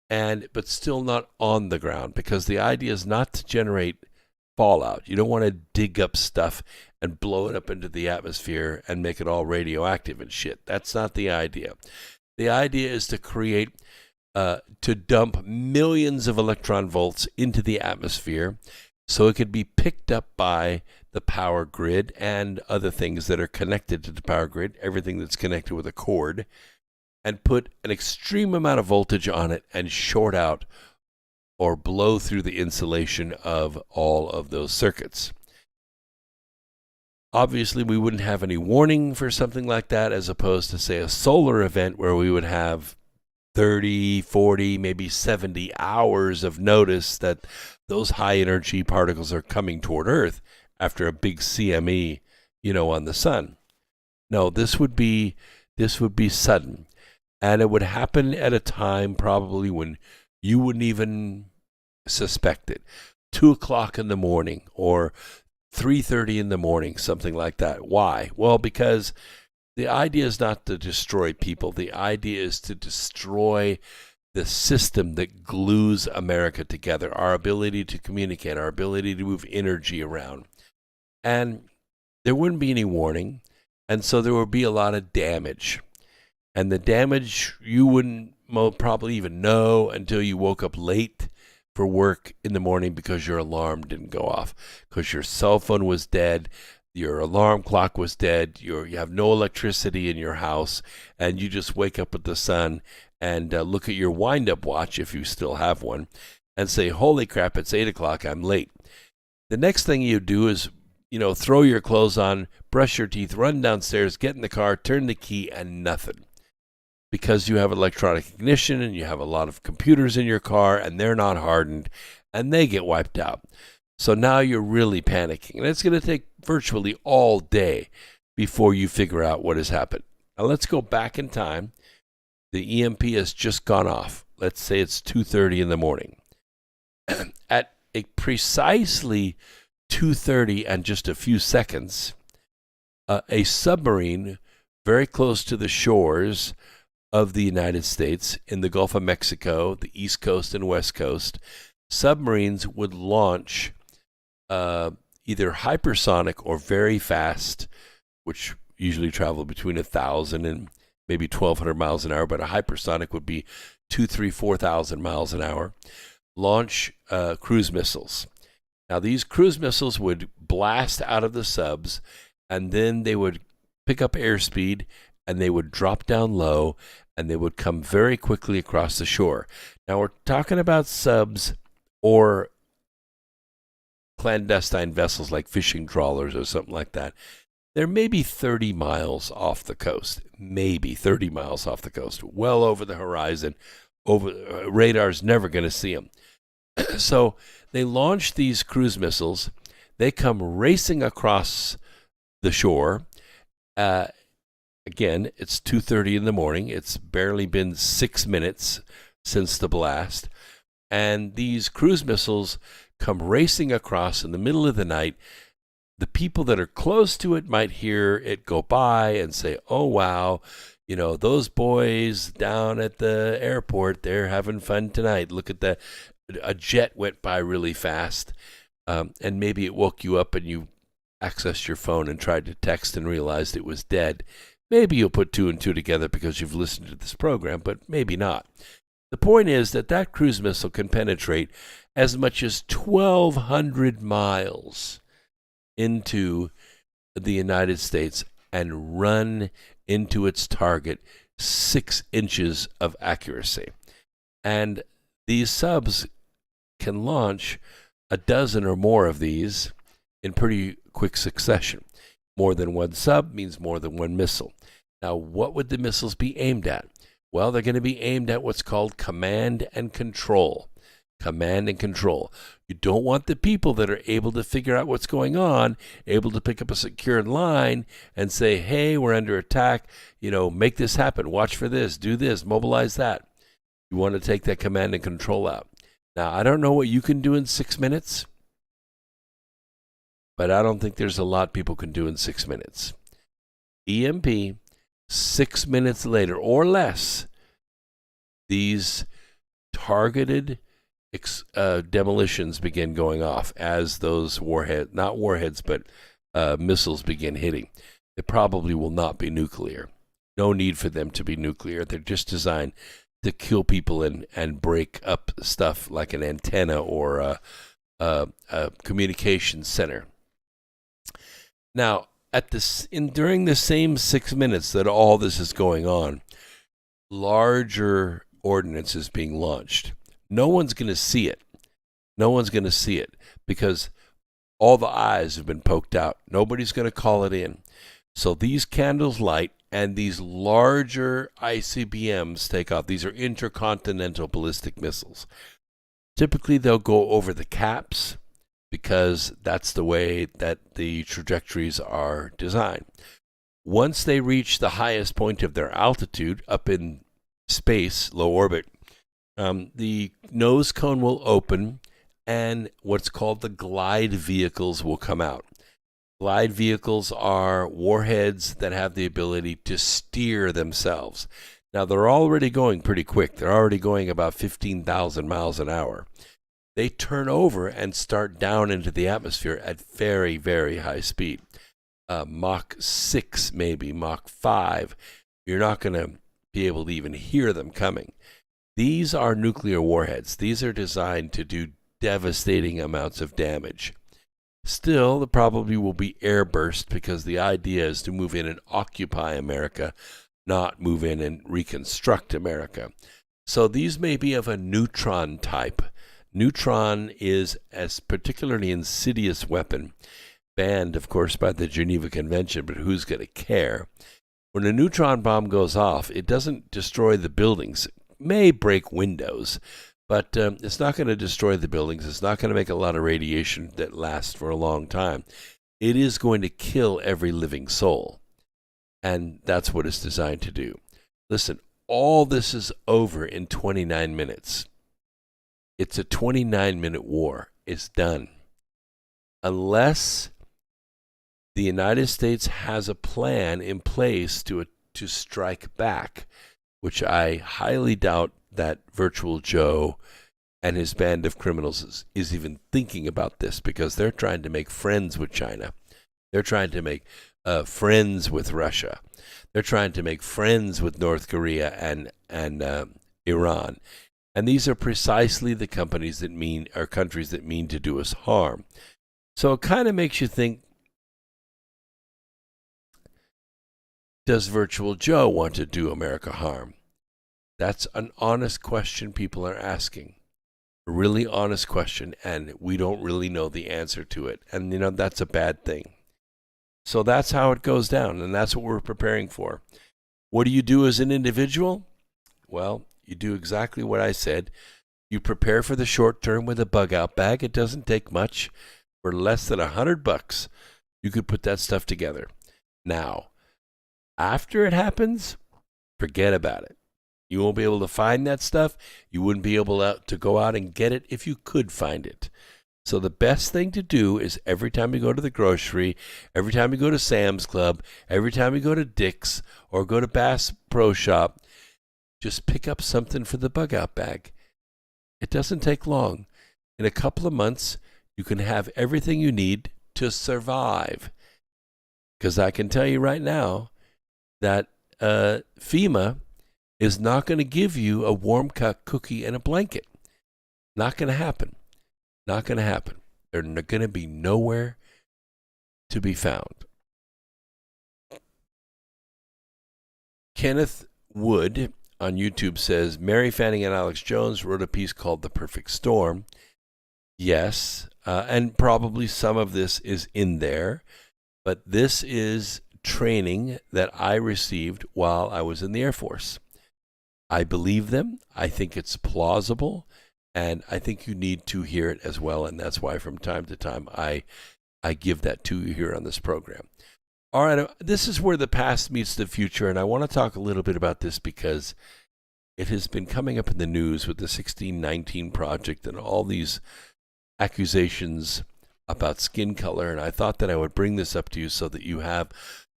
but still not on the ground, because the idea is not to generate fallout. You don't want to dig up stuff and blow it up into the atmosphere and make it all radioactive and shit. That's not the idea. The idea is to create, to dump millions of electron volts into the atmosphere so it could be picked up by the power grid and other things that are connected to the power grid, everything that's connected with a cord, and put an extreme amount of voltage on it and short out or blow through the insulation of all of those circuits. Obviously, we wouldn't have any warning for something like that, as opposed to, say, a solar event where we would have 30, 40, maybe 70 hours of notice that those high energy particles are coming toward Earth after a big CME, on the sun. No, this would be sudden. And it would happen at a time probably when you wouldn't even suspect it. 2 o'clock in the morning or 3:30 in the morning, something like that. Why? Well, because the idea is not to destroy people. The idea is to destroy the system that glues America together, our ability to communicate, our ability to move energy around. And there wouldn't be any warning, and so there would be a lot of damage. And the damage you wouldn't probably even know until you woke up late for work in the morning because your alarm didn't go off, because your cell phone was dead, your alarm clock was dead, you have no electricity in your house, and you just wake up with the sun and look at your wind-up watch, if you still have one, and say, holy crap, it's 8 o'clock, I'm late. The next thing you do is, throw your clothes on, brush your teeth, run downstairs, get in the car, turn the key, and nothing. Because you have electronic ignition and you have a lot of computers in your car and they're not hardened and they get wiped out. So now you're really panicking. And it's going to take virtually all day before you figure out what has happened. Now let's go back in time. The EMP has just gone off. Let's say it's 2:30 in the morning. At precisely 2:30 and just a few seconds, a submarine very close to the shores of the United States in the Gulf of Mexico, the East Coast and West Coast, submarines would launch either hypersonic or very fast, which usually travel between 1,000 and maybe 1,200 miles an hour, but a hypersonic would be 2,000, 3,000, 4,000 miles an hour, launch cruise missiles. Now, these cruise missiles would blast out of the subs, and then they would pick up airspeed, and they would drop down low, and they would come very quickly across the shore. Now, we're talking about subs or clandestine vessels like fishing trawlers or something like that. They're maybe 30 miles off the coast, well over the horizon. Radar's never going to see them. So they launch these cruise missiles. They come racing across the shore. Again, it's 2:30 in the morning. It's barely been 6 minutes since the blast. And these cruise missiles come racing across in the middle of the night. The people that are close to it might hear it go by and say, oh, wow, those boys down at the airport, they're having fun tonight. Look at that. A jet went by really fast. And maybe it woke you up and you accessed your phone and tried to text and realized it was dead. Maybe you'll put two and two together because you've listened to this program, but maybe not. The point is that cruise missile can penetrate as much as 1,200 miles into the United States and run into its target 6 inches of accuracy. And these subs can launch a dozen or more of these in pretty quick succession. More than one sub means more than one missile. Now, what would the missiles be aimed at? Well, they're going to be aimed at what's called command and control. Command and control. You don't want the people that are able to figure out what's going on, able to pick up a secure line and say, hey, we're under attack, make this happen, watch for this, do this, mobilize that. You want to take that command and control out. Now, I don't know what you can do in 6 minutes, but I don't think there's a lot people can do in 6 minutes. EMP, 6 minutes later or less, these targeted demolitions begin going off as those missiles begin hitting. It probably will not be nuclear. No need for them to be nuclear. They're just designed to kill people and break up stuff like an antenna or a communication center. Now, during the same 6 minutes that all this is going on, larger ordnance is being launched. No one's going to see it. No one's going to see it because all the eyes have been poked out. Nobody's going to call it in. So these candles light and these larger ICBMs take off. These are intercontinental ballistic missiles. Typically, they'll go over the caps because that's the way that the trajectories are designed. Once they reach the highest point of their altitude, up in space, low orbit, the nose cone will open and what's called the glide vehicles will come out. Glide vehicles are warheads that have the ability to steer themselves. Now, they're already going pretty quick. They're already going about 15,000 miles an hour. They turn over and start down into the atmosphere at very, very high speed. Mach 6, maybe, Mach 5. You're not going to be able to even hear them coming. These are nuclear warheads. These are designed to do devastating amounts of damage. Still, there probably will be airburst because the idea is to move in and occupy America, not move in and reconstruct America. So these may be of a neutron type. Neutron is a particularly insidious weapon, banned, of course, by the Geneva Convention, but who's going to care? When a neutron bomb goes off, it doesn't destroy the buildings. It may break windows, but it's not going to destroy the buildings. It's not going to make a lot of radiation that lasts for a long time. It is going to kill every living soul. And that's what it's designed to do. Listen, all this is over in 29 minutes. It's a 29-minute war. It's done. Unless the United States has a plan in place to strike back, which I highly doubt that Virtual Joe and his band of criminals is even thinking about this, because they're trying to make friends with China. They're trying to make friends with Russia. They're trying to make friends with North Korea and Iran. And these are precisely the countries that mean to do us harm. So it kind of makes you think, does Virtual Joe want to do America harm? That's an honest question people are asking. A really honest question, and we don't really know the answer to it. And, that's a bad thing. So that's how it goes down, and that's what we're preparing for. What do you do as an individual? Well, you do exactly what I said. You prepare for the short term with a bug-out bag. It doesn't take much. For less than $100, you could put that stuff together. Now, after it happens, forget about it. You won't be able to find that stuff. You wouldn't be able to go out and get it if you could find it. So the best thing to do is every time you go to the grocery, every time you go to Sam's Club, every time you go to Dick's or go to Bass Pro Shop, just pick up something for the bug-out bag. It doesn't take long. In a couple of months, you can have everything you need to survive. Because I can tell you right now that FEMA is not going to give you a warm cut cookie and a blanket. Not going to happen. Not going to happen. They're going to be nowhere to be found. Kenneth Wood on YouTube says, Mary Fanning and Alex Jones wrote a piece called The Perfect Storm. Yes, and probably some of this is in there, but this is training that I received while I was in the Air Force. I believe them. I think it's plausible, and I think you need to hear it as well, and that's why from time to time I give that to you here on this program. All right, this is where the past meets the future, and I want to talk a little bit about this because it has been coming up in the news with the 1619 Project and all these accusations about skin color, and I thought that I would bring this up to you so that you have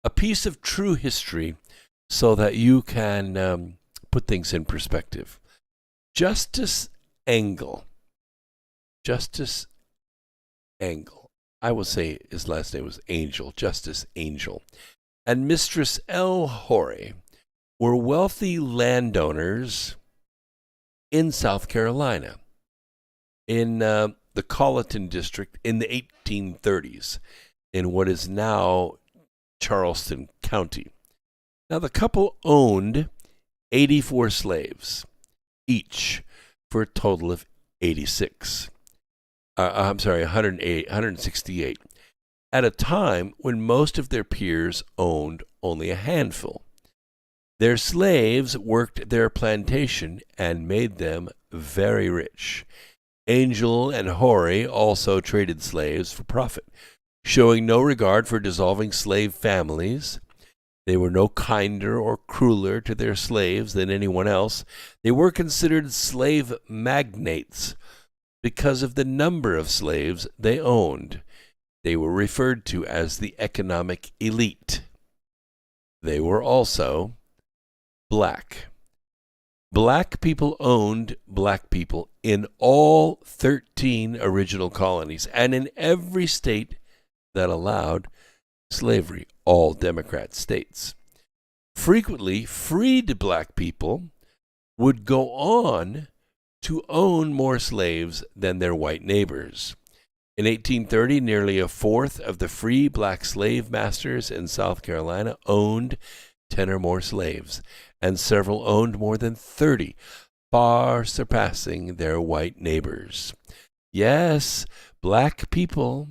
a piece of true history so that you can put things in perspective. Justice Engel, I will say his last name was Angel, Justice Angel, and Mistress L. Horry were wealthy landowners in South Carolina, in the Colleton district in the 1830s, in what is now Charleston County. Now, the couple owned 84 slaves, each, for a total of 168, at a time when most of their peers owned only a handful. Their slaves worked their plantation and made them very rich. Angel and Horry also traded slaves for profit, showing no regard for dissolving slave families. They were no kinder or crueler to their slaves than anyone else. They were considered slave magnates because of the number of slaves they owned. They were referred to as the economic elite. They were also black. Black people owned black people in all 13 original colonies and in every state that allowed slavery, all Democrat states. Frequently, freed black people would go on to own more slaves than their white neighbors. In 1830, nearly a fourth of the free black slave masters in South Carolina owned 10 or more slaves, and several owned more than 30, far surpassing their white neighbors. Yes, black people,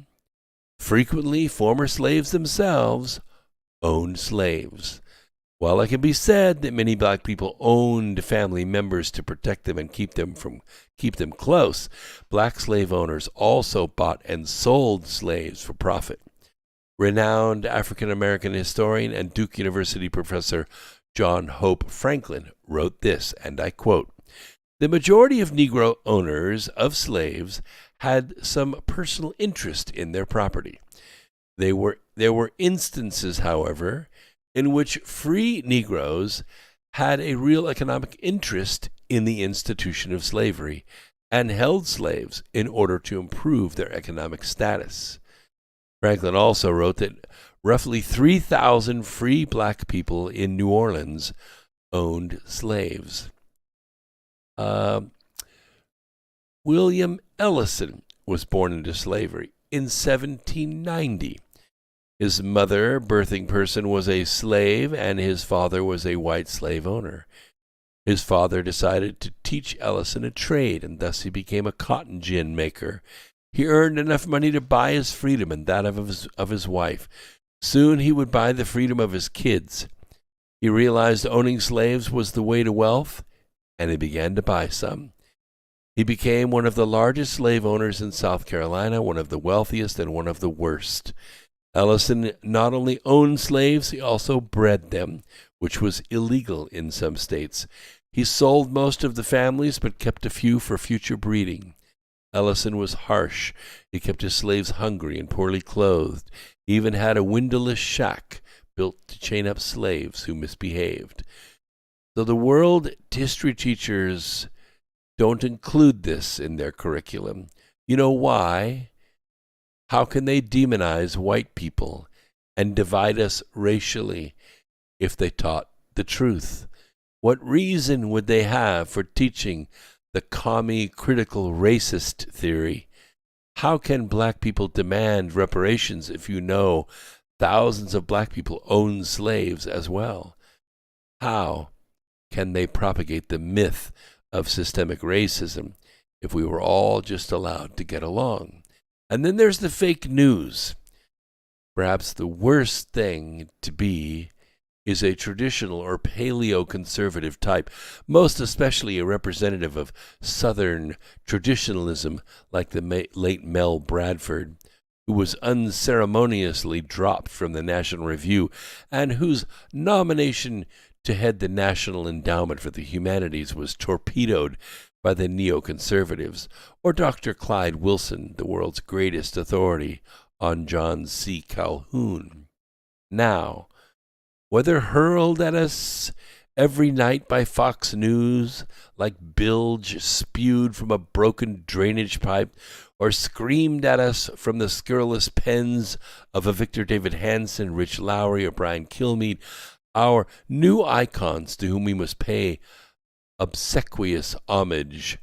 frequently former slaves themselves, owned slaves. While it can be said that many black people owned family members to protect them and keep them close, black slave owners also bought and sold slaves for profit. Renowned African-American historian and Duke University professor John Hope Franklin wrote this, and I quote, "The majority of Negro owners of slaves had some personal interest in their property. There were instances, however, in which free Negroes had a real economic interest in the institution of slavery and held slaves in order to improve their economic status." Franklin also wrote that roughly 3,000 free black people in New Orleans owned slaves. William Ellison was born into slavery in 1790. His mother, birthing person, was a slave, and his father was a white slave owner. His father decided to teach Ellison a trade, and thus he became a cotton gin maker. He earned enough money to buy his freedom and that of his wife. Soon he would buy the freedom of his kids. He realized owning slaves was the way to wealth, and he began to buy some. He became one of the largest slave owners in South Carolina, one of the wealthiest and one of the worst. Ellison not only owned slaves, he also bred them, which was illegal in some states. He sold most of the families, but kept a few for future breeding. Ellison was harsh. He kept his slaves hungry and poorly clothed. He even had a windowless shack built to chain up slaves who misbehaved. So the world history teachers don't include this in their curriculum. You know why? How can they demonize white people and divide us racially if they taught the truth? What reason would they have for teaching the commie critical racist theory? How can black people demand reparations if you know thousands of black people own slaves as well? How can they propagate the myth of systemic racism if we were all just allowed to get along? And then there's the fake news. Perhaps the worst thing to be is a traditional or paleo-conservative type, most especially a representative of Southern traditionalism like the late Mel Bradford, who was unceremoniously dropped from the National Review and whose nomination to head the National Endowment for the Humanities was torpedoed by the neoconservatives, or Dr. Clyde Wilson, the world's greatest authority on John C. Calhoun. Now, whether hurled at us every night by Fox News like bilge spewed from a broken drainage pipe, or screamed at us from the scurrilous pens of a Victor David Hanson, Rich Lowry, or Brian Kilmeade, our new icons to whom we must pay obsequious homage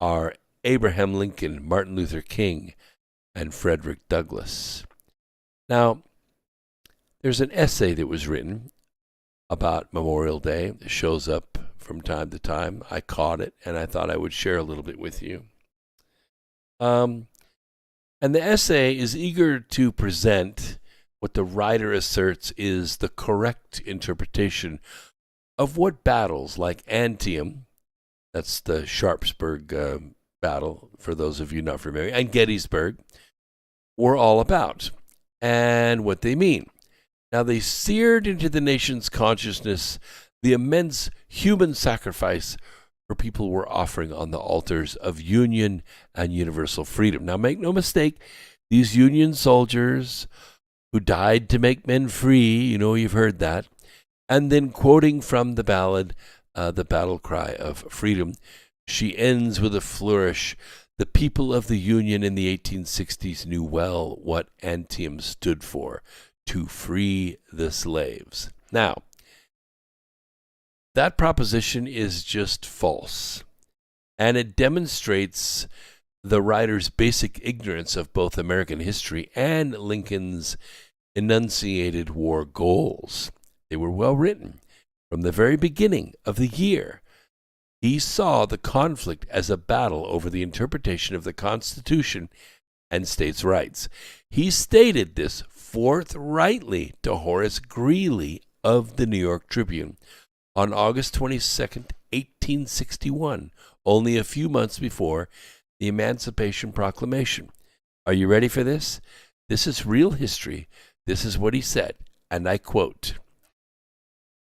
are Abraham Lincoln, Martin Luther King, and Frederick Douglass. Now, there's an essay that was written about Memorial Day. It shows up from time to time. I caught it, and I thought I would share a little bit with you. And the essay is eager to present what the writer asserts is the correct interpretation of what battles like Antietam, that's the Sharpsburg battle, for those of you not familiar, and Gettysburg, were all about, and what they mean. Now, they seared into the nation's consciousness the immense human sacrifice her people were offering on the altars of union and universal freedom. Now, make no mistake, These Union soldiers who died to make men free, you've heard that, and then quoting from the ballad, the battle cry of freedom, she ends with a flourish. The people of the Union in the 1860s knew well what Antietam stood for, to free the slaves. Now, that proposition is just false, and it demonstrates the writer's basic ignorance of both American history and Lincoln's enunciated war goals. They were well written. From the very beginning of the year, he saw the conflict as a battle over the interpretation of the Constitution and states' rights. He stated this forthrightly to Horace Greeley of the New York Tribune on August 22nd, 1861, only a few months before the Emancipation Proclamation. Are you ready for this? This is real history. This is what he said, and I quote,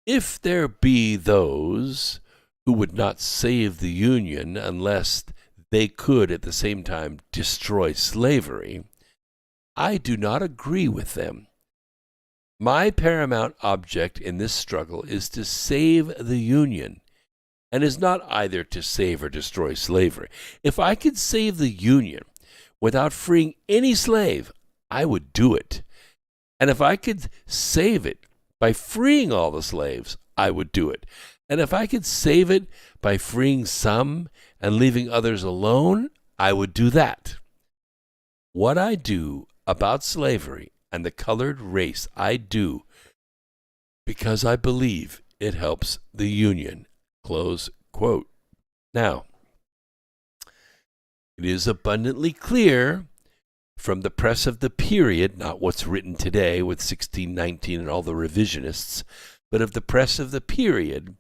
"If there be those who would not save the Union unless they could at the same time destroy slavery, I do not agree with them. My paramount object in this struggle is to save the Union, and is not either to save or destroy slavery. If I could save the Union without freeing any slave, I would do it. And if I could save it by freeing all the slaves, I would do it. And if I could save it by freeing some and leaving others alone, I would do that. What I do about slavery and the colored race, I do because I believe it helps the Union." Close quote. Now, it is abundantly clear from the press of the period, not what's written today with 1619 and all the revisionists, but of the press of the period,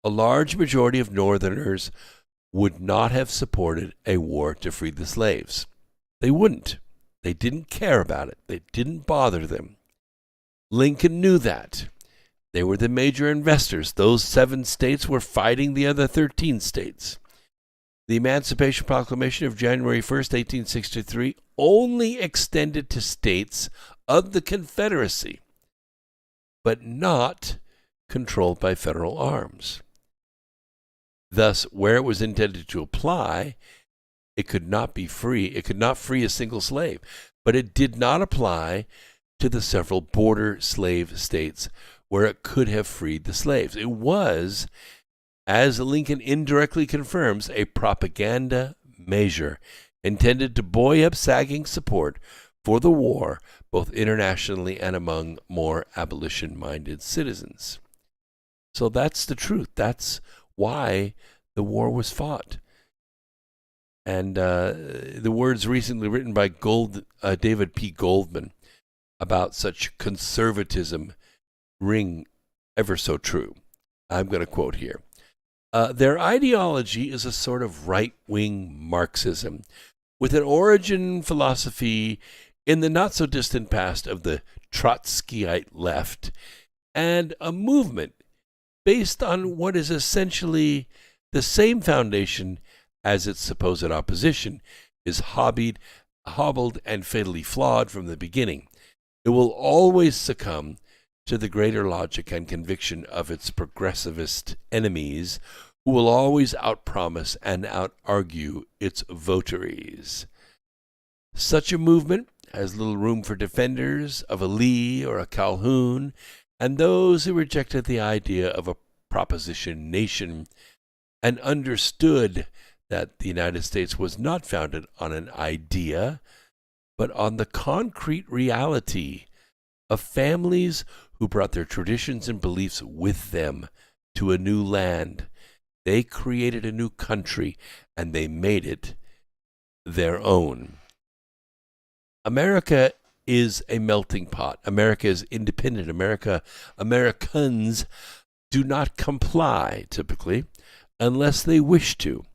a large majority of Northerners would not have supported a war to free the slaves. They wouldn't. They didn't care about it. It didn't bother them. Lincoln knew that. They were the major investors. Those 7 states were fighting the other 13 states. The Emancipation Proclamation of January 1st, 1863, only extended to states of the Confederacy, but not controlled by federal arms. Thus, where it was intended to apply, it could not be free. It could not free a single slave, but it did not apply to the several border slave states where it could have freed the slaves. It was, as Lincoln indirectly confirms, a propaganda measure intended to buoy up sagging support for the war, both internationally and among more abolition-minded citizens. So that's the truth. That's why the war was fought. And the words recently written by David P. Goldman about such conservatism ring ever so true. I'm going to quote here. Their ideology is a sort of right-wing Marxism with an origin philosophy in the not-so-distant past of the Trotskyite left and a movement based on what is essentially the same foundation as its supposed opposition is hobbled and fatally flawed from the beginning. It will always succumb to the greater logic and conviction of its progressivist enemies, who will always outpromise and outargue its votaries. Such a movement has little room for defenders of a Lee or a Calhoun, and those who rejected the idea of a proposition nation and understood that the United States was not founded on an idea, but on the concrete reality of families who brought their traditions and beliefs with them to a new land. They created a new country, and they made it their own. America is a melting pot. America is independent. Americans do not comply, typically, unless they wish to.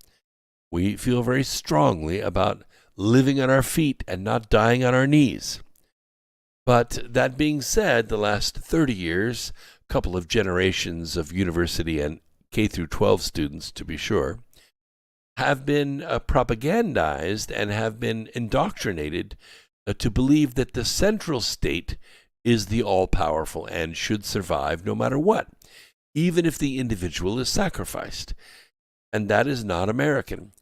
We feel very strongly about living on our feet and not dying on our knees. But that being said, the last 30 years, a couple of generations of university and K through 12 students, to be sure, have been propagandized and have been indoctrinated to believe that the central state is the all-powerful and should survive no matter what, even if the individual is sacrificed. And that is not American.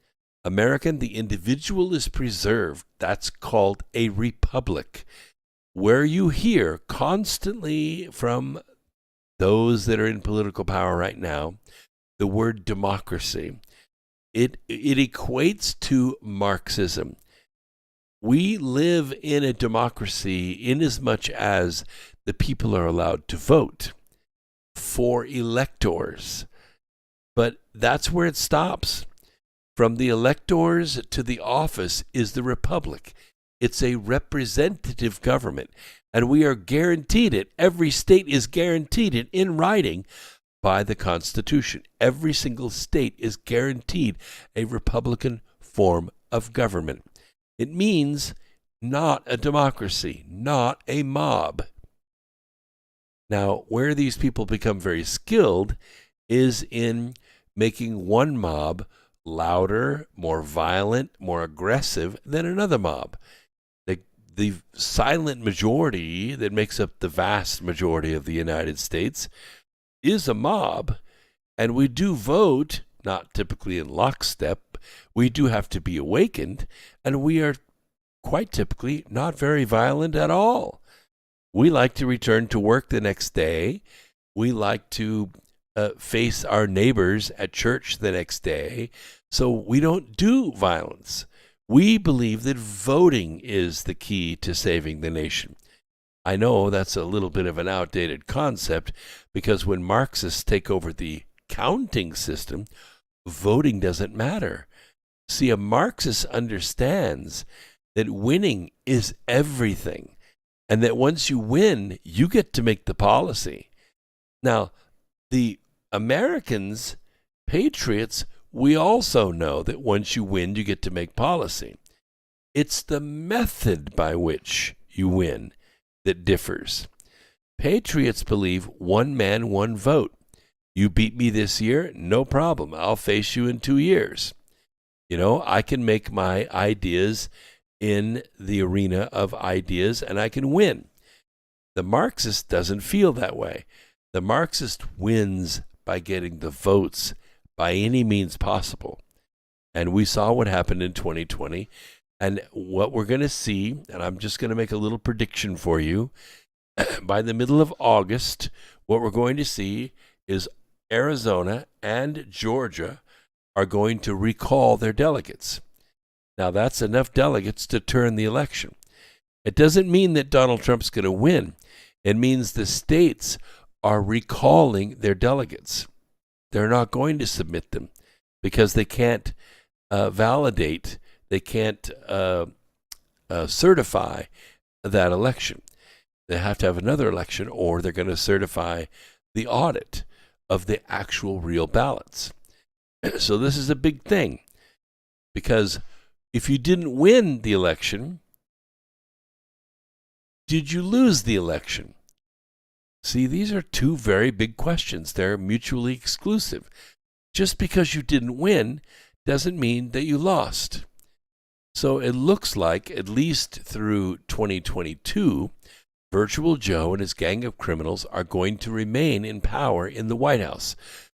American, the individual is preserved. That's called a republic, where you hear constantly from those that are in political power right now the word democracy. It equates to Marxism. We live in a democracy inasmuch as the people are allowed to vote for electors. But that's where it stops. From the electors to the office is the republic. It's a representative government, and we are guaranteed it. Every state is guaranteed it in writing by the Constitution. Every single state is guaranteed a Republican form of government. It means not a democracy, not a mob. Now, where these people become very skilled is in making one mob louder, more violent, more aggressive than another mob. The silent majority that makes up the vast majority of the United States is a mob, and we do vote, not typically in lockstep. We do have to be awakened, and we are quite typically not very violent at all. We like to return to work the next day. We like to face our neighbors at church the next day, so we don't do violence. We believe that voting is the key to saving the nation. I know that's a little bit of an outdated concept, because when Marxists take over the counting system, voting doesn't matter. See, a Marxist understands that winning is everything, and that once you win, you get to make the policy. Now, the Americans, patriots, we also know that once you win, you get to make policy. It's the method by which you win that differs. Patriots believe one man, one vote. You beat me this year, no problem. I'll face you in 2 years. You know, I can make my ideas in the arena of ideas, and I can win. The Marxist doesn't feel that way. The Marxist wins by getting the votes by any means possible. And we saw what happened in 2020. And what we're going to see, and I'm just going to make a little prediction for you, by the middle of August, what we're going to see is Arizona and Georgia are going to recall their delegates. Now, that's enough delegates to turn the election. It doesn't mean that Donald Trump's going to win. It means the states are recalling their delegates. They're not going to submit them because they can't validate, they can't certify that election. They have to have another election, or they're going to certify the audit of the actual real ballots. So this is a big thing, because if you didn't win the election, did you lose the election? See, these are two very big questions. They're mutually exclusive. Just because you didn't win doesn't mean that you lost. So it looks like, at least through 2022, Virtual Joe and his gang of criminals are going to remain in power in the White House.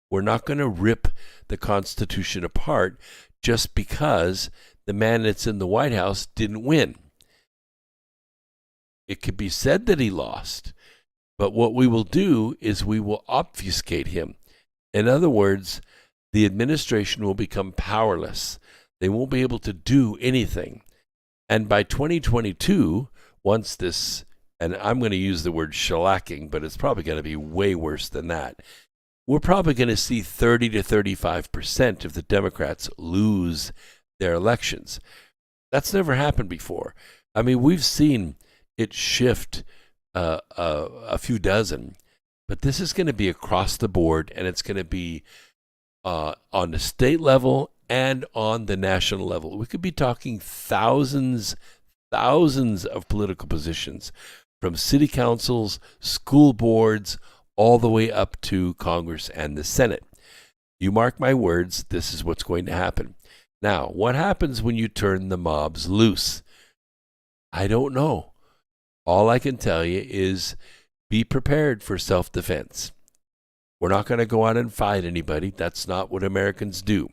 We're not going to rip the Constitution apart just because the man that's in the White House didn't win. It could be said that he lost. But what we will do is we will obfuscate him. In other words, the administration will become powerless. They won't be able to do anything. And by 2022, once this, and I'm going to use the word shellacking, but it's probably going to be way worse than that, we're probably going to see 30 to 35% of the Democrats lose their elections. That's never happened before. I mean, we've seen it shift a few dozen, but this is going to be across the board, and it's going to be on the state level and on the national level. We could be talking thousands of political positions, from city councils, school boards, all the way up to Congress and the Senate. You mark my words, this is what's going to happen. Now, what happens when you turn the mobs loose? I don't know. All I can tell you is be prepared for self-defense. We're not going to go out and fight anybody. That's not what Americans do.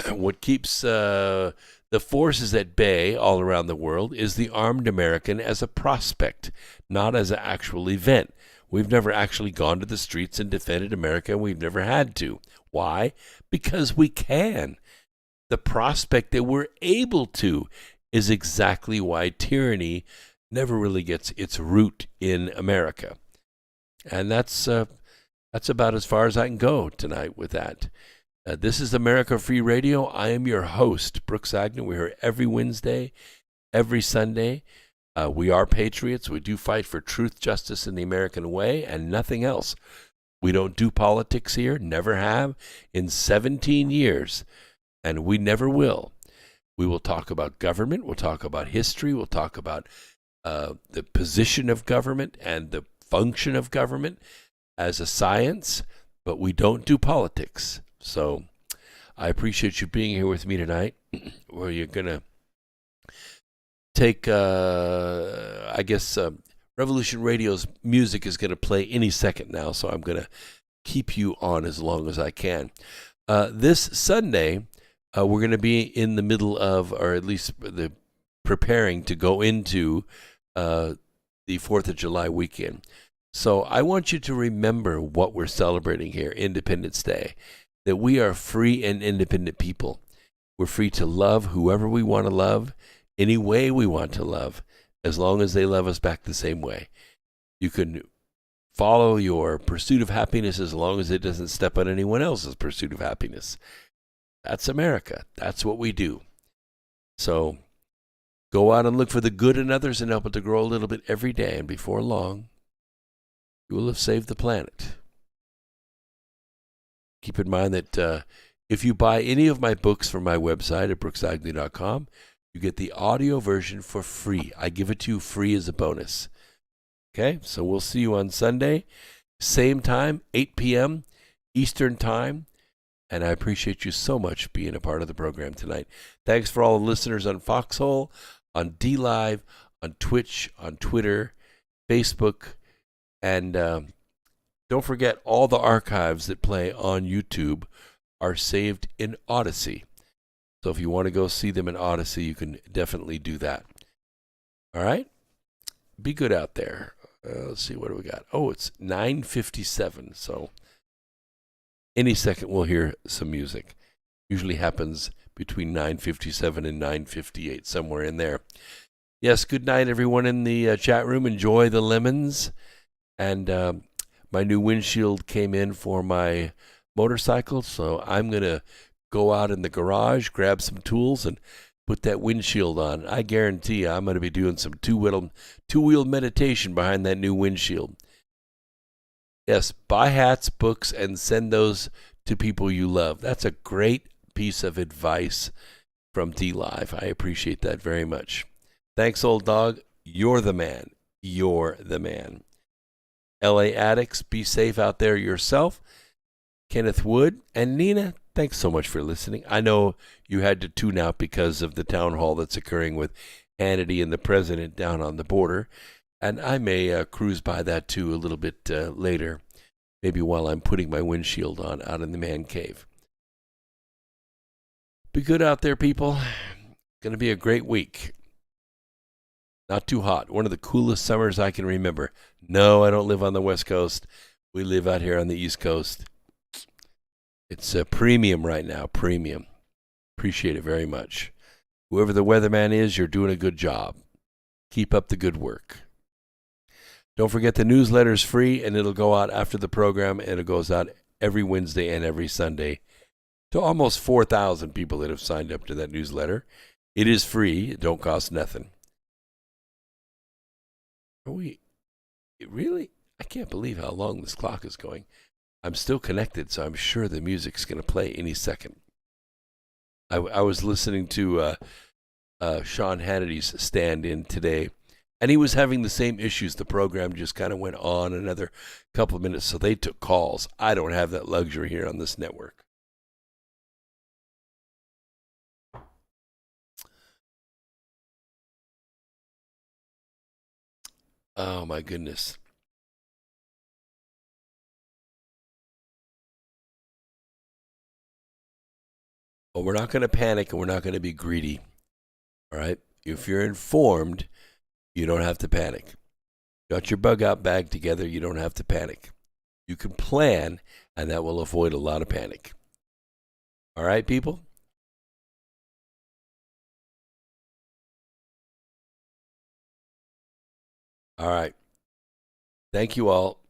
What keeps the forces at bay all around the world is the armed American as a prospect, not as an actual event. We've never actually gone to the streets and defended America, and we've never had to. Why? Because we can. The prospect that we're able to is exactly why tyranny never really gets its root in America. And that's about as far as I can go tonight with that. This is America Free Radio. I am your host, Brooks Agnew. We're here every Wednesday, every Sunday. We are patriots. We do fight for truth, justice, and the American way, and nothing else. We don't do politics here, never have, in 17 years, and we never will. We will talk about government. We'll talk about history. We'll talk about the position of government and the function of government as a science, but we don't do politics. So I appreciate you being here with me tonight, where you're going to take, Revolution Radio's music is going to play any second now, so I'm going to keep you on as long as I can. This Sunday, we're going to be in the middle of, or at least preparing to go into the 4th of July weekend. So I want you to remember what we're celebrating here, Independence Day, that we are free and independent people. We're free to love whoever we want to love, any way we want to love, as long as they love us back the same way. You can follow your pursuit of happiness as long as it doesn't step on anyone else's pursuit of happiness. That's America. That's what we do. So go out and look for the good in others and help it to grow a little bit every day. And before long, you will have saved the planet. Keep in mind that if you buy any of my books from my website at brooksagnew.com, you get the audio version for free. I give it to you free as a bonus. Okay, so we'll see you on Sunday, same time, 8 p.m. Eastern Time. And I appreciate you so much being a part of the program tonight. Thanks for all the listeners on Foxhole, on DLive, on Twitch, on Twitter, Facebook, and don't forget all the archives that play on YouTube are saved in Odyssey. So if you want to go see them in Odyssey, you can definitely do that. All right? Be good out there. Let's see, what do we got? Oh, it's 9:57, so any second we'll hear some music. Usually happens between 9:57 and 9:58, somewhere in there. Yes, good night, everyone in the chat room. Enjoy the lemons. And my new windshield came in for my motorcycle, so I'm going to go out in the garage, grab some tools, and put that windshield on. I guarantee you I'm going to be doing some two-wheel meditation behind that new windshield. Yes, buy hats, books, and send those to people you love. That's a great piece of advice from DLive. I appreciate that very much. Thanks, old dog. You're the man. You're the man. LA Addicts, be safe out there yourself. Kenneth Wood and Nina, thanks so much for listening. I know you had to tune out because of the town hall that's occurring with Hannity and the president down on the border. And I may cruise by that too a little bit later, maybe while I'm putting my windshield on out in the man cave. Be good out there, people. Going to be a great week. Not too hot. One of the coolest summers I can remember. No, I don't live on the West Coast. We live out here on the East Coast. It's a premium right now, premium. Appreciate it very much. Whoever the weatherman is, you're doing a good job. Keep up the good work. Don't forget the newsletter is free, and it'll go out after the program, and it goes out every Wednesday and every Sunday to almost 4,000 people that have signed up to that newsletter. It is free. It don't cost nothing. Really? I can't believe how long this clock is going. I'm still connected, so I'm sure the music's going to play any second. I was listening to Sean Hannity's stand-in today, and he was having the same issues. The program just kind of went on another couple of minutes, so they took calls. I don't have that luxury here on this network. Oh, my goodness. Well, we're not going to panic and we're not going to be greedy. All right? If you're informed, you don't have to panic. Got your bug out bag together, you don't have to panic. You can plan, and that will avoid a lot of panic. All right, people? All right. Thank you all.